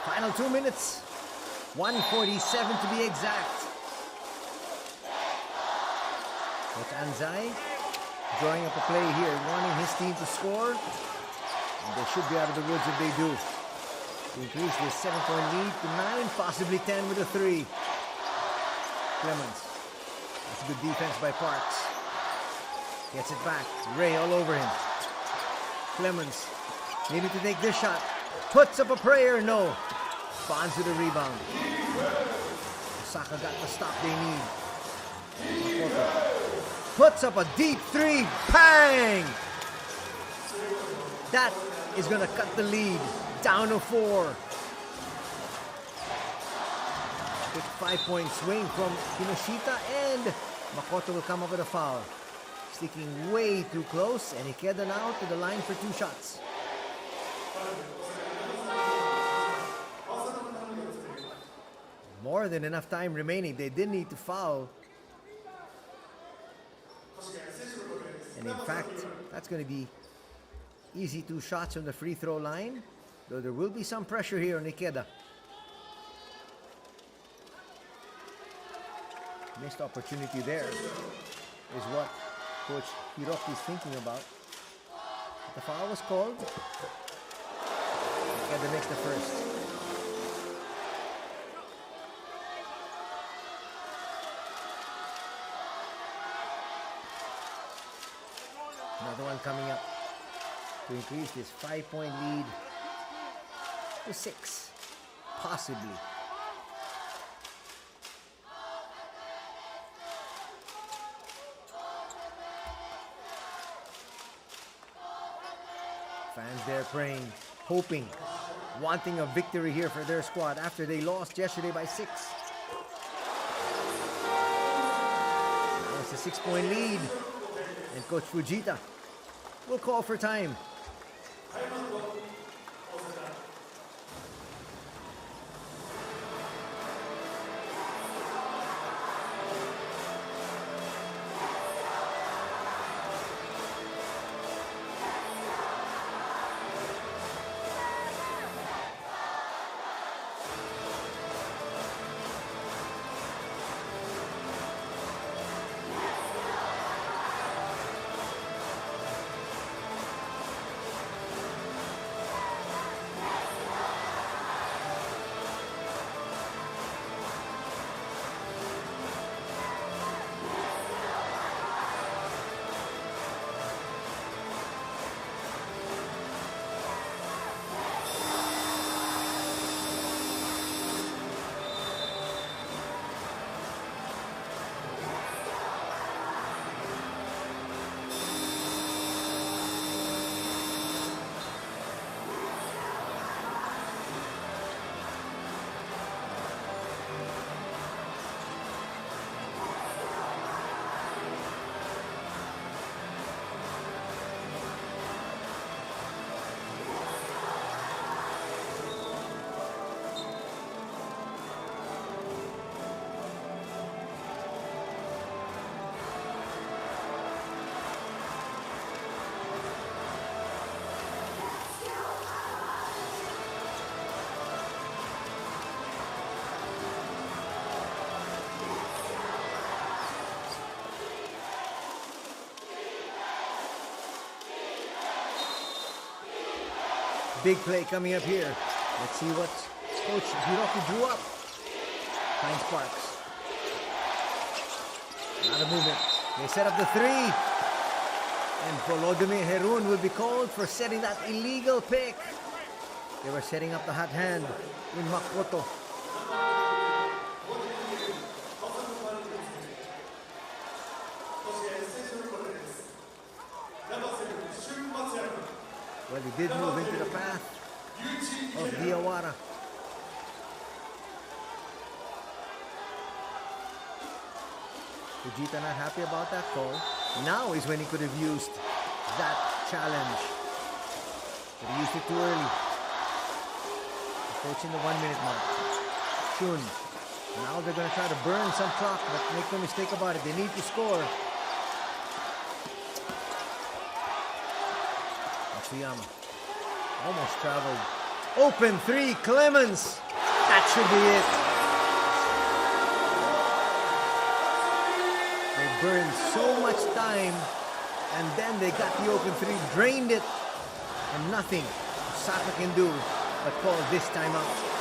Final 2 minutes, 1:47 to be exact. Coach Anzai drawing up a play here, wanting his team to score. And they should be out of the woods if they do. To increase this 7-point lead to 9, possibly 10 with a 3. Clemens. That's good defense by Parks. Gets it back. Ray all over him. Clemens needed to take this shot. Puts up a prayer, no. Bonds with the rebound. Osaka got the stop they need. Makoto puts up a deep 3. Bang! That is going to cut the lead down to 4. Big 5-point swing from Kinoshita, and Makoto will come up with a foul. Sticking way too close, and Ikeda now to the line for 2 shots. More than enough time remaining. They didn't need to foul. And in fact, that's going to be easy 2 shots from the free throw line. Though there will be some pressure here on Ikeda. Missed opportunity there is what Coach Hiroki is thinking about. But the foul was called. Ikeda makes the first. Another one coming up to increase this 5-point lead to 6, possibly. Fans there praying, hoping, wanting a victory here for their squad after they lost yesterday by 6. Now it's a 6-point lead. And Coach Fujita will call for time. big play coming up here. Let's see what Coach Hiroki drew up. Finds Sparks. Not a movement. They set up the three. And Volodymyr Herun will be called for setting that illegal pick. They were setting up the hot hand in Makoto. Well, he did move into the path of Diawara. Fujita not happy about that call. Now is when he could have used that challenge. But he used it too early. Approaching the 1 minute mark. Shun. Now they're going to try to burn some clock, but make no mistake about it. They need to score. Matsuyama. Almost traveled. Open three. Clemens. That should be it. They burned so much time, and then they got the open three, drained it, and nothing OSAKA can do but call this time out.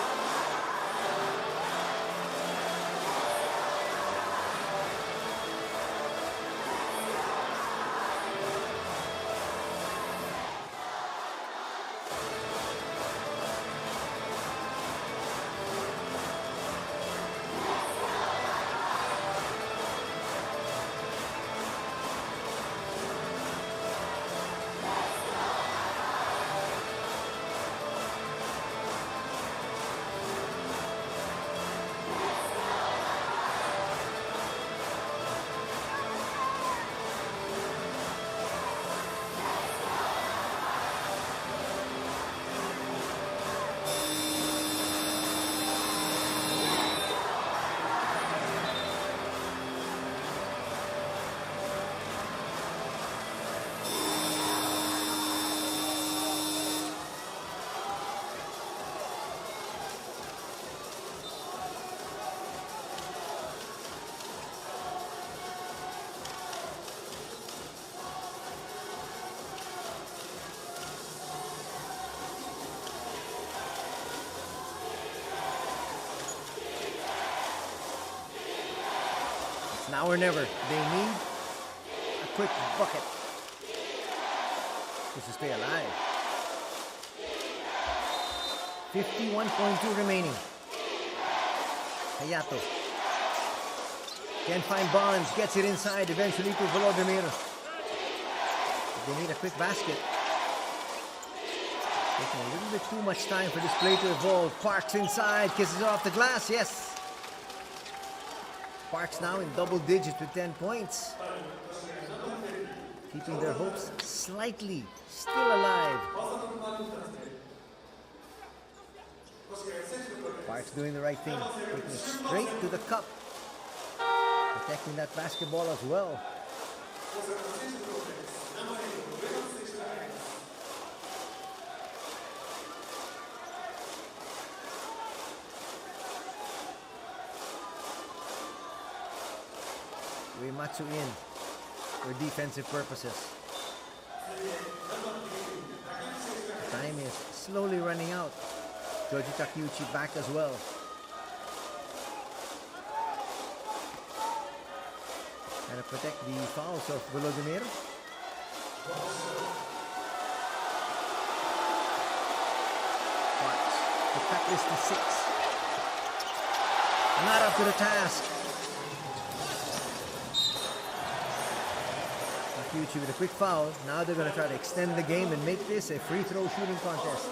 Now or never. They need a quick bucket just to stay alive. 51.2 remaining. Hayato. Can't find Barnes. Gets it inside eventually to Volodymyr. They need a quick basket. Taking a little bit too much time for this play to evolve. Parks inside. Kisses off the glass. Yes. Parks now in double digits with 10 points. Keeping their hopes slightly still alive. Parks doing the right thing. Taking it straight to the cup. Protecting that basketball as well. Uematsu in for defensive purposes. Time is slowly running out. Joji Takeuchi back as well. Trying to protect the fouls of Volodymyr. Parks to cut this to 6. Not up to the task. Takeuchi with a quick foul. Now they're going to try to extend the game and make this a free throw shooting contest.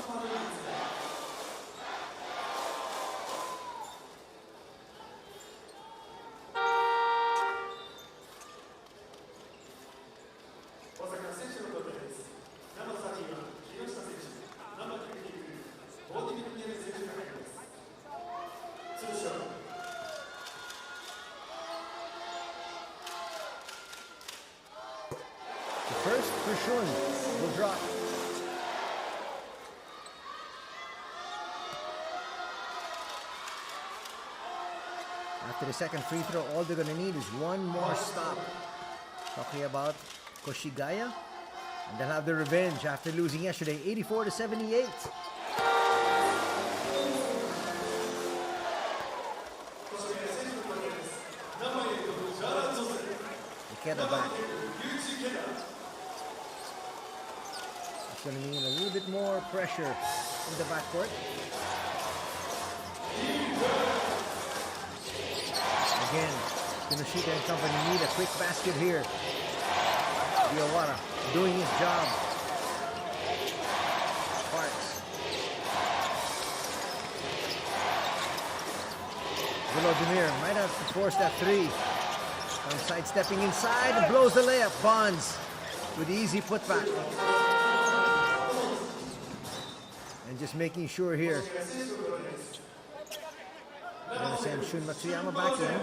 First for Shun will drop. After the second free throw, all they're going to need is one more stop. Talking about Koshigaya And they'll have their revenge after losing yesterday, 84-78. Ikeda back. It's going to mean a little bit more pressure in the backcourt. Again, Kinoshita and company need a quick basket here. Diawara doing his job. Sparks. Volodymyr might have to force that three. Comes sidestepping inside and blows the layup. Bonds with the easy putback. And just making sure here. We're going to send Shun Matsuyama back in.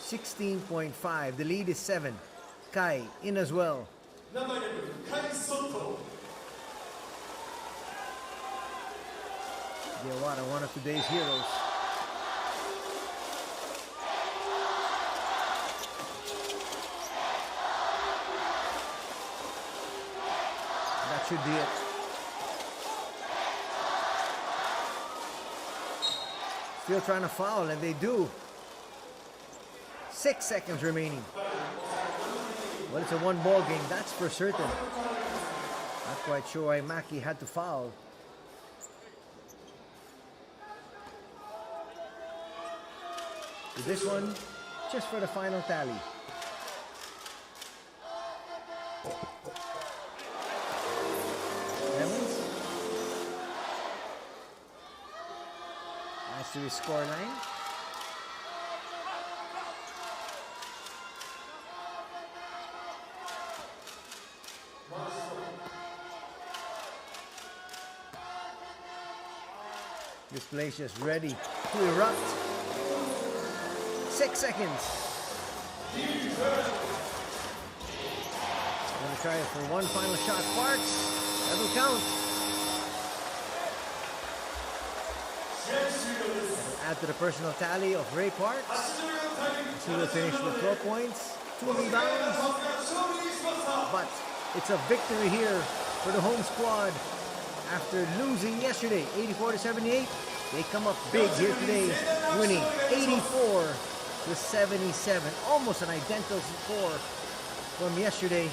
16.5. The lead is 7. Kai in as well. Diawara, one of today's heroes. That should be it. Still trying to foul, and they do. 6 seconds remaining. Well, it's a one-ball game, that's for certain. Not quite sure why Maki had to foul. With this one, just for the final tally. Lemons. As to his scoreline. This place is ready to erupt. 6 seconds. Gonna try it for one final shot. Sparks. That'll count. That'll add to the personal tally of Ray Parks. He will finish with 12 points, 2 rebounds. But it's a victory here for the home squad. After losing yesterday, 84-78, they come up big here today, winning 84-77. Almost an identical score from yesterday.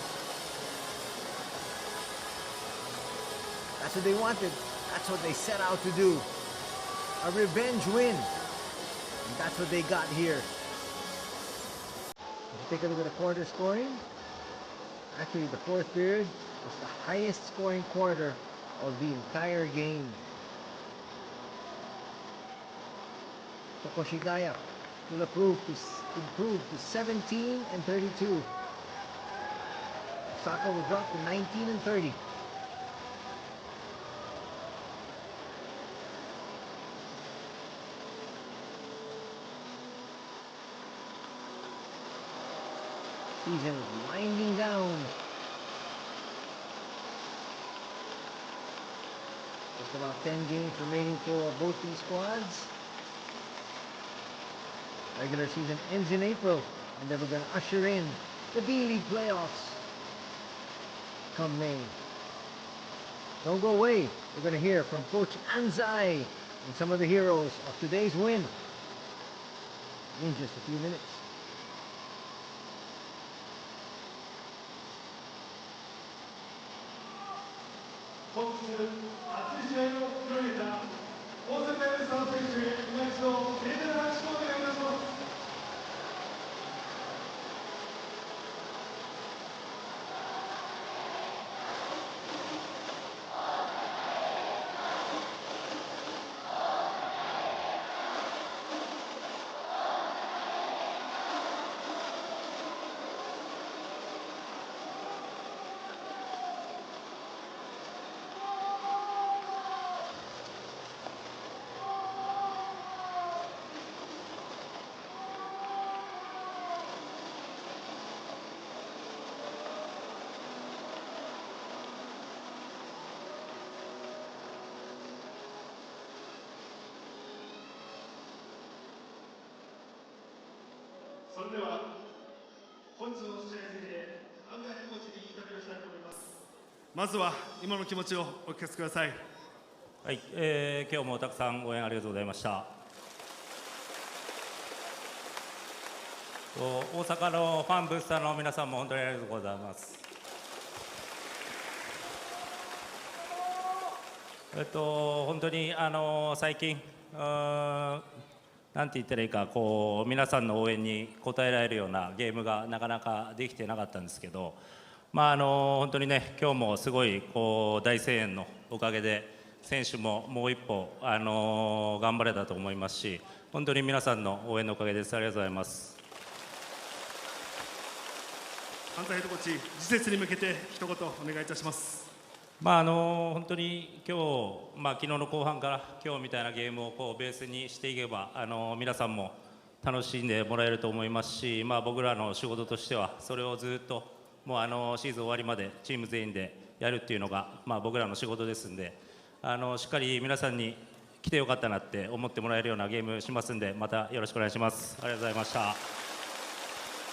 That's what they wanted. That's what they set out to do. A revenge win. And that's what they got here. If you take a look at the quarter scoring, actually the fourth period was the highest scoring quarter of the entire game. So Koshigaya will improve to 17-32. Osaka will drop to 19-30. Season is winding down. Just about 10 games remaining for both these squads. Regular season ends in April, and then we're going to usher in the B.LEAGUE playoffs come May. Don't go away. We're going to hear from Coach Anzai and some of the heroes of today's win in just a few minutes. したいと思います。まずは今の気持ちをお聞かせください。はい、今日もたくさん応援ありがとうございました。大阪のファンブースターの皆さんも本当にありがとうございます。本当に最近なんて言ったらいいか、こう皆さんの応援に応えられるようなゲームがなかなかできてなかったんですけど、本当にね、今日もすごいこう大声援のおかげで選手ももう一歩頑張れたと思いますし、本当に皆さんの応援のおかげです。ありがとうございます。安西ヘッドコーチ、次節に向けて一言お願いいたします。本当に今日、昨日の後半から今日みたいなゲームをこうベースにしていけば皆さんも楽しんでもらえると思いますし、僕らの仕事としてはそれをずっともうシーズン終わりまでチーム全員でやるっていうのが、僕らの仕事ですんで、しっかり皆さんに来てよかったなって思ってもらえるようなゲームしますんで、またよろしくお願いします。ありがとうございました。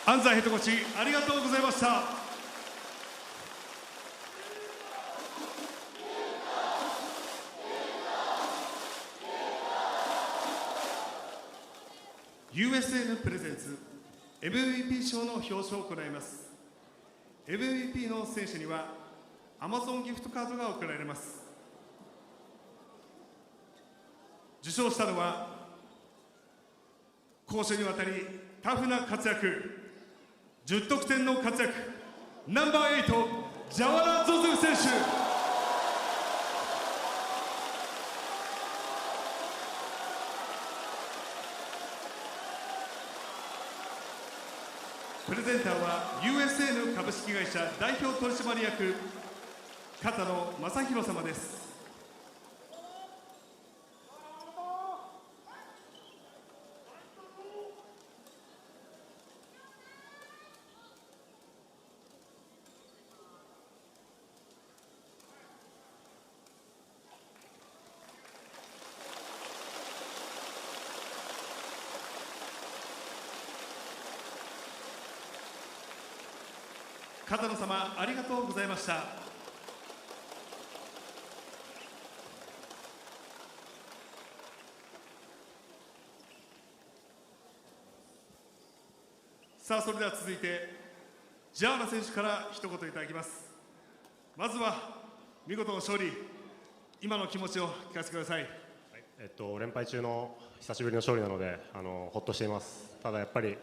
安西ヘッドコーチ、ありがとうございました。USN プレゼンツ MVP 賞の表彰を行います。 MVP の選手には Amazon ギフトカードが贈られます。受賞したのは攻守にわたりタフな活躍、10得点の活躍、ナンバー8ジャワラ・ゾズー選手。プレゼンターは USN 株式会社代表取締役片野正弘様です。片野様、ありがとうございました。さあ、それでは続いてジャーナ選手から一言いただきます。まずは見事の勝利、今の気持ちを聞かせてください。連敗中の久しぶりの勝利なのでほっとしています。ただやっぱり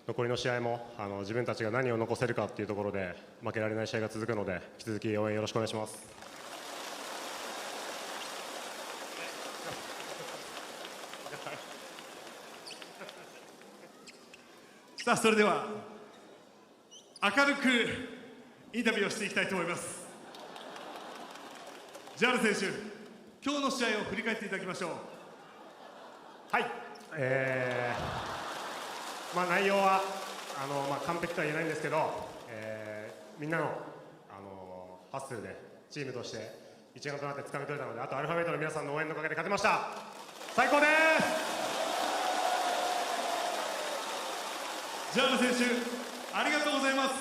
残りの試合も自分たちが何を残せるかというところで負けられない試合が続くので、引き続き応援よろしくお願いします。さあ、それでは明るくインタビューをしていきたいと思います。ジャール選手、今日の試合を振り返っていただきましょう。はい、内容は完璧とは言えないんですけど、みんなの、ハッスルでチームとして一丸となって掴み取れたので、あとアルファベットの皆さんの応援のおかげで勝てました。最高です。ジャーナ選手、ありがとうございます。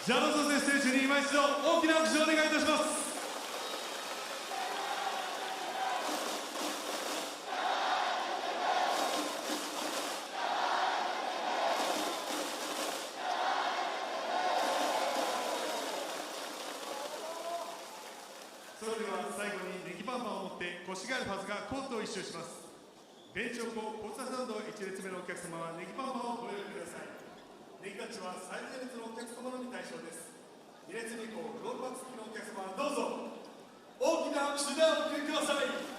ジャーナゾゼ選手に今一度大きな拍手をお願いいたします。それでは最後にネギパンパンを持って越谷アルファズがコートを一周します。ベンチ横交差サウンド1列目のお客様はネギパンパンをご用意ください。ネギタッチは最前列のお客様のみ対象です。2列目以降ロールバック付きのお客様はどうぞ大きな拍手でお送りください。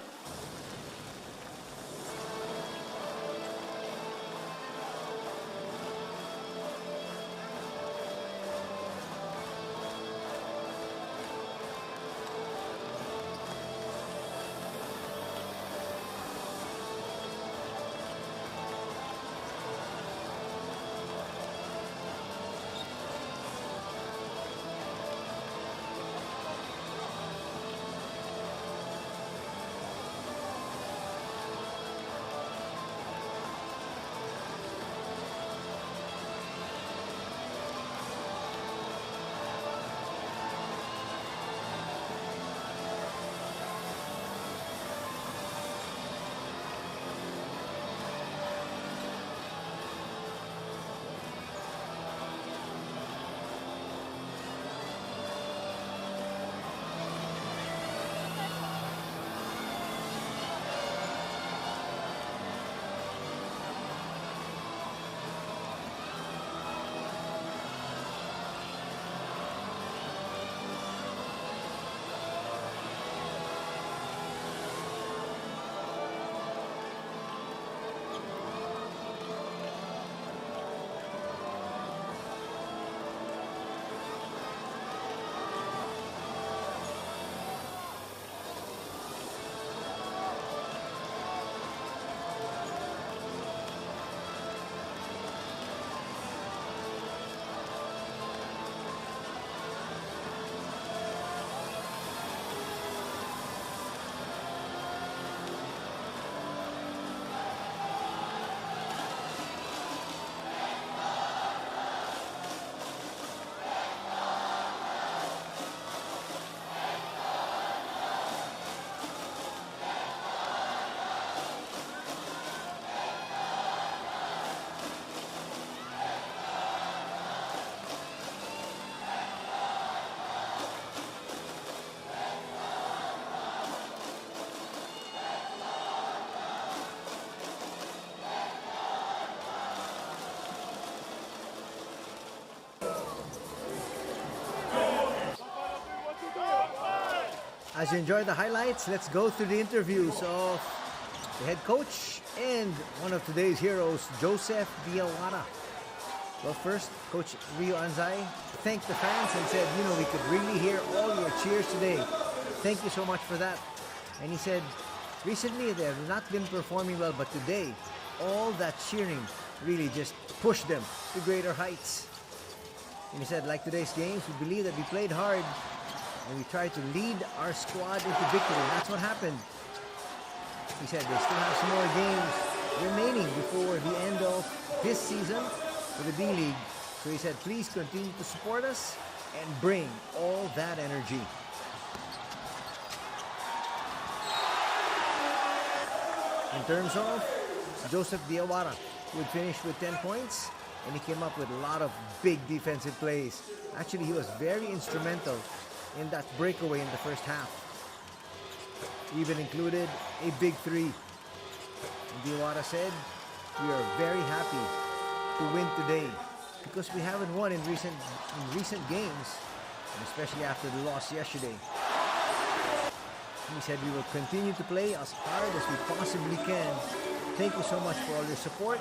As you enjoy the highlights, let's go through the interviews of the head coach and one of today's heroes, Joseph Diawara. Well, first, Coach Rio Anzai thanked the fans and said, you know, we could really hear all your cheers today. Thank you so much for that. And he said, recently they have not been performing well, but today, all that cheering really just pushed them to greater heights. And he said, like today's games, we believe that we played hard and we tried to lead our squad into victory. And that's what happened. He said they still have some more games remaining before the end of this season for the B-League. So he said, please continue to support us and bring all that energy. In terms of Joseph Diawara, who had finished with 10 points, and he came up with a lot of big defensive plays. Actually, he was very instrumental in that breakaway in the first half. He even included a big three. And Diawara said, we are very happy to win today because we haven't won in recent games, and especially after the loss yesterday. He said we will continue to play as hard as we possibly can. Thank you so much for all your support.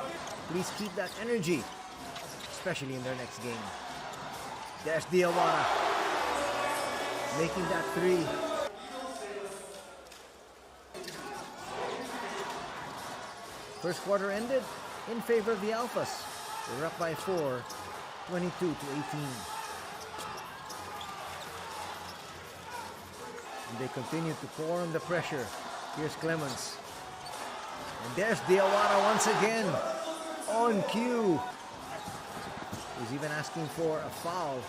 Please keep that energy, especially in their next game. There's Diawara making that three. First quarter ended in favor of the Alphas. They're up by 4, 22-18. And they continue to pour on the pressure. Here's Clemens. And there's Diawara once again on cue. He's even asking for a foul.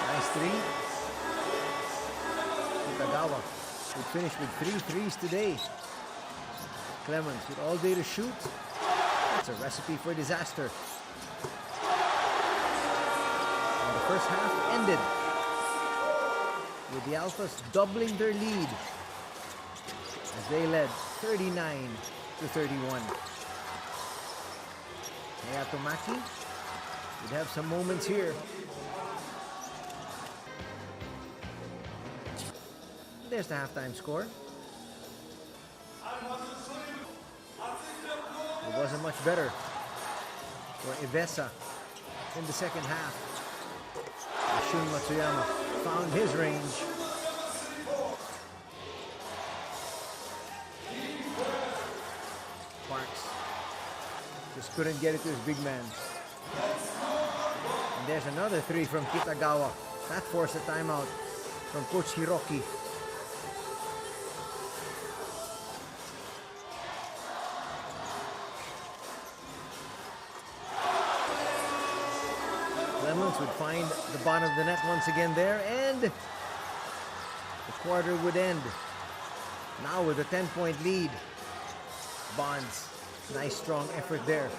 Nice three. Kitagawa would finish with 3 threes today. Clemens with all day to shoot. That's a recipe for disaster. And the first half ended with the Alphas doubling their lead as they led 39-31. Hayato Maki would have some moments here. There's the halftime score. It wasn't much better for EVESSA in the second half. Shun Matsuyama found his range. Parks just couldn't get it to his big man. And there's another three from Kitagawa. That forced a timeout from Coach Hiroki. Clemens would find the bottom of the net once again there, and the quarter would end. Now with a 10-point lead. Bonds, nice strong effort there.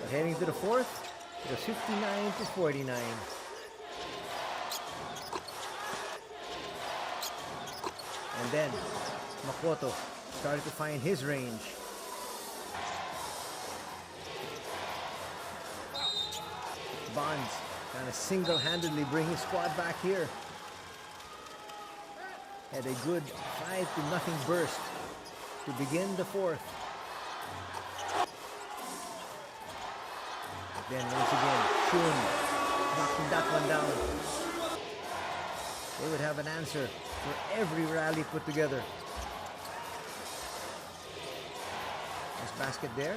But heading to the fourth, it was 59-49. And then Makoto started to find his range. Bonds trying to single-handedly bring his squad back here. Had a good 5-0 burst to begin the fourth. Then once again, Shun knocking that one down. They would have an answer for every rally put together. Nice basket there,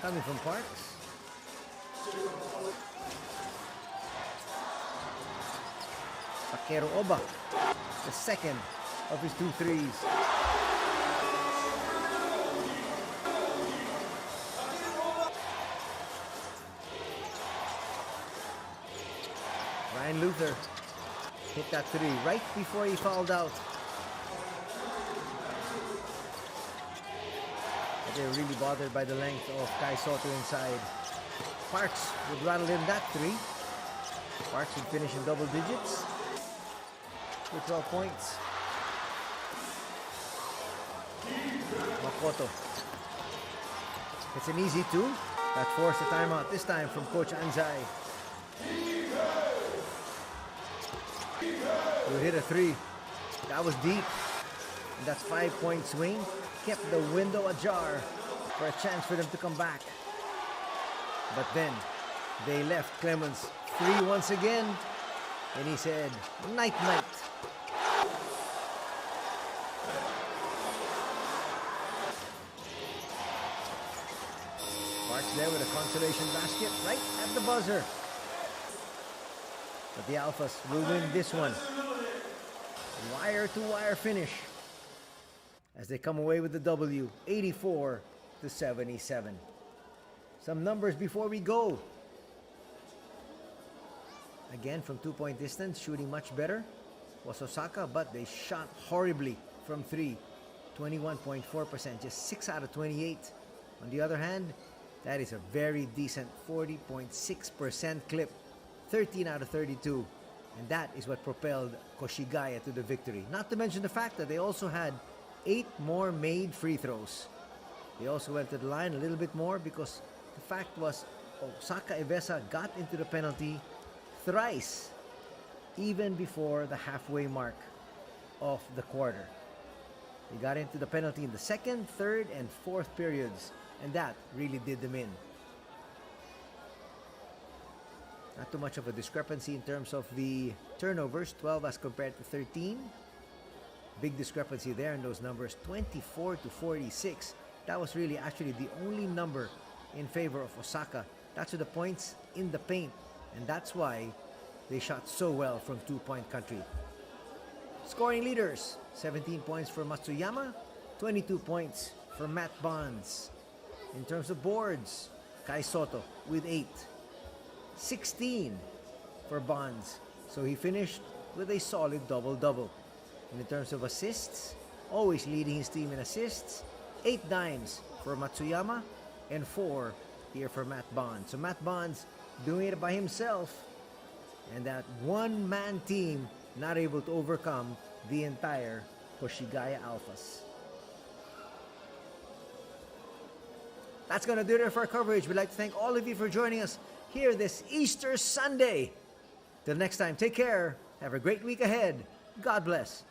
coming from Parks. Takeru Oba, the second of his 2 threes. Ryan Luther hit that three right before he fouled out. But they were really bothered by the length of Kai Soto inside. Parks would rattle in that three. Parks would finish in double digits with 12 points. Makoto. It's an easy 2. That forced a timeout, this time from Coach Anzai. He would hit a three. That was deep. And that's 5-point swing. Kept the window ajar for a chance for them to come back. But then they left Clemens free once again. And he said, night, night. Parks there with a consolation basket right at the buzzer. But the Alphas will win this one. Wire-to-wire finish as they come away with the W, 84-77. Some numbers before we go. Again, from 2-point distance, shooting much better was Osaka, but they shot horribly from 3, 21.4%, just 6 out of 28. On the other hand, that is a very decent 40.6% clip, 13 out of 32. And that is what propelled Koshigaya to the victory. Not to mention the fact that they also had 8 more made free throws. They also went to the line a little bit more because the fact was Osaka EVESSA got into the penalty thrice, even before the halfway mark of the quarter. They got into the penalty in the second, third, and fourth periods, and that really did them in. Not too much of a discrepancy in terms of the turnovers, 12 as compared to 13. Big discrepancy there in those numbers, 24-46. That was really actually the only number in favor of Osaka. That's the points in the paint, and that's why they shot so well from 2-point country. Scoring leaders, 17 points for Matsuyama, 22 points for Matt Bonds. In terms of boards, Kai Soto with 8. 16 for Bonds. So he finished with a solid double-double. And in terms of assists, always leading his team in assists, 8 dimes for Matsuyama and 4 here for Matt Bonds. So Matt Bonds doing it by himself, and that one-man team not able to overcome the entire Koshigaya Alphas. That's going to do it for our coverage. We'd like to thank all of you for joining us here this Easter Sunday. Till next time, take care. Have a great week ahead. God bless.